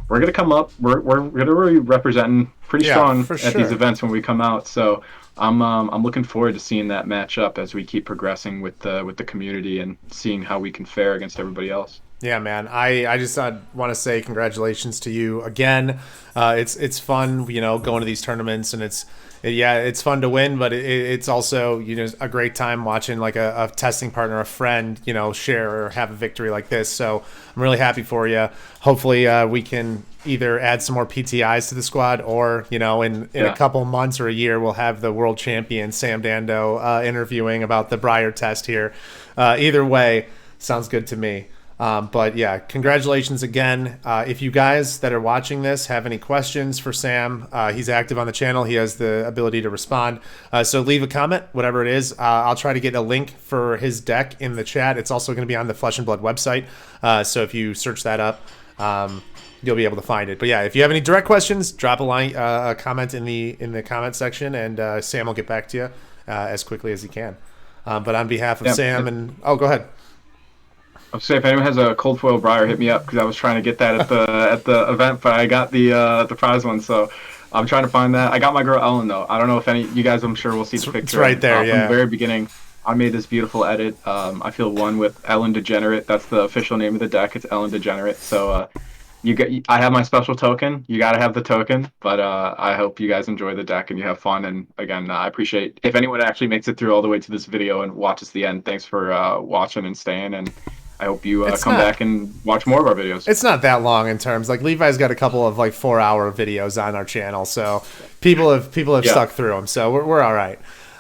we're gonna come up. We're gonna be representing pretty Yeah, strong for at these sure. events when we come out. So I'm looking forward to seeing that match up as we keep progressing with the community and seeing how we can fare against everybody else. Yeah, man. I just want to say congratulations to you again. It's fun, going to these tournaments, and it's fun to win, but it's also a great time watching like a testing partner, a friend, share or have a victory like this. So I'm really happy for you. Hopefully, we can either add some more PTIs to the squad, or in a Yeah. couple months or a year, we'll have the world champion Sam Dando interviewing about the Briar test here. Either way, sounds good to me. But yeah, congratulations again. If you guys that are watching this have any questions for Sam, he's active on the channel. He has the ability to respond. So leave a comment, whatever it is. I'll try to get a link for his deck in the chat. It's also going to be on the Flesh and Blood website. So if you search that up, you'll be able to find it. But yeah, if you have any direct questions, drop a comment in the comment section, and Sam will get back to you as quickly as he can. But on behalf of Yeah. Sam go ahead. I'll say if anyone has a cold foil Briar, hit me up because I was trying to get that at the event, but I got the prize one, so I'm trying to find that. I got my girl Ellen though. I don't know if any you guys. I'm sure will see the It's picture. right there, From the yeah. very beginning. I made this beautiful edit. I feel one with Ellen Degenerate. That's the official name of the deck. It's Ellen Degenerate. So I have my special token. You got to have the token, but I hope you guys enjoy the deck and you have fun. And again, I appreciate if anyone actually makes it through all the way to this video and watches the end. Thanks for watching and staying, and I hope you It's come not back and watch more of our videos. it's not that long in terms, like, Levi's got a couple of like 4-hour videos on our channel, so people have Yeah, stuck through them, so we're all right.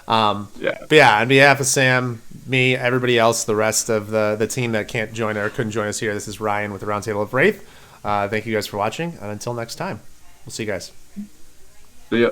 yeah, But yeah, on behalf of Sam, me, everybody else, the rest of the team that can't join or couldn't join us here, this is Ryan with the Roundtable of Wraith. Thank you guys for watching, and until next time, we'll see you guys. see ya.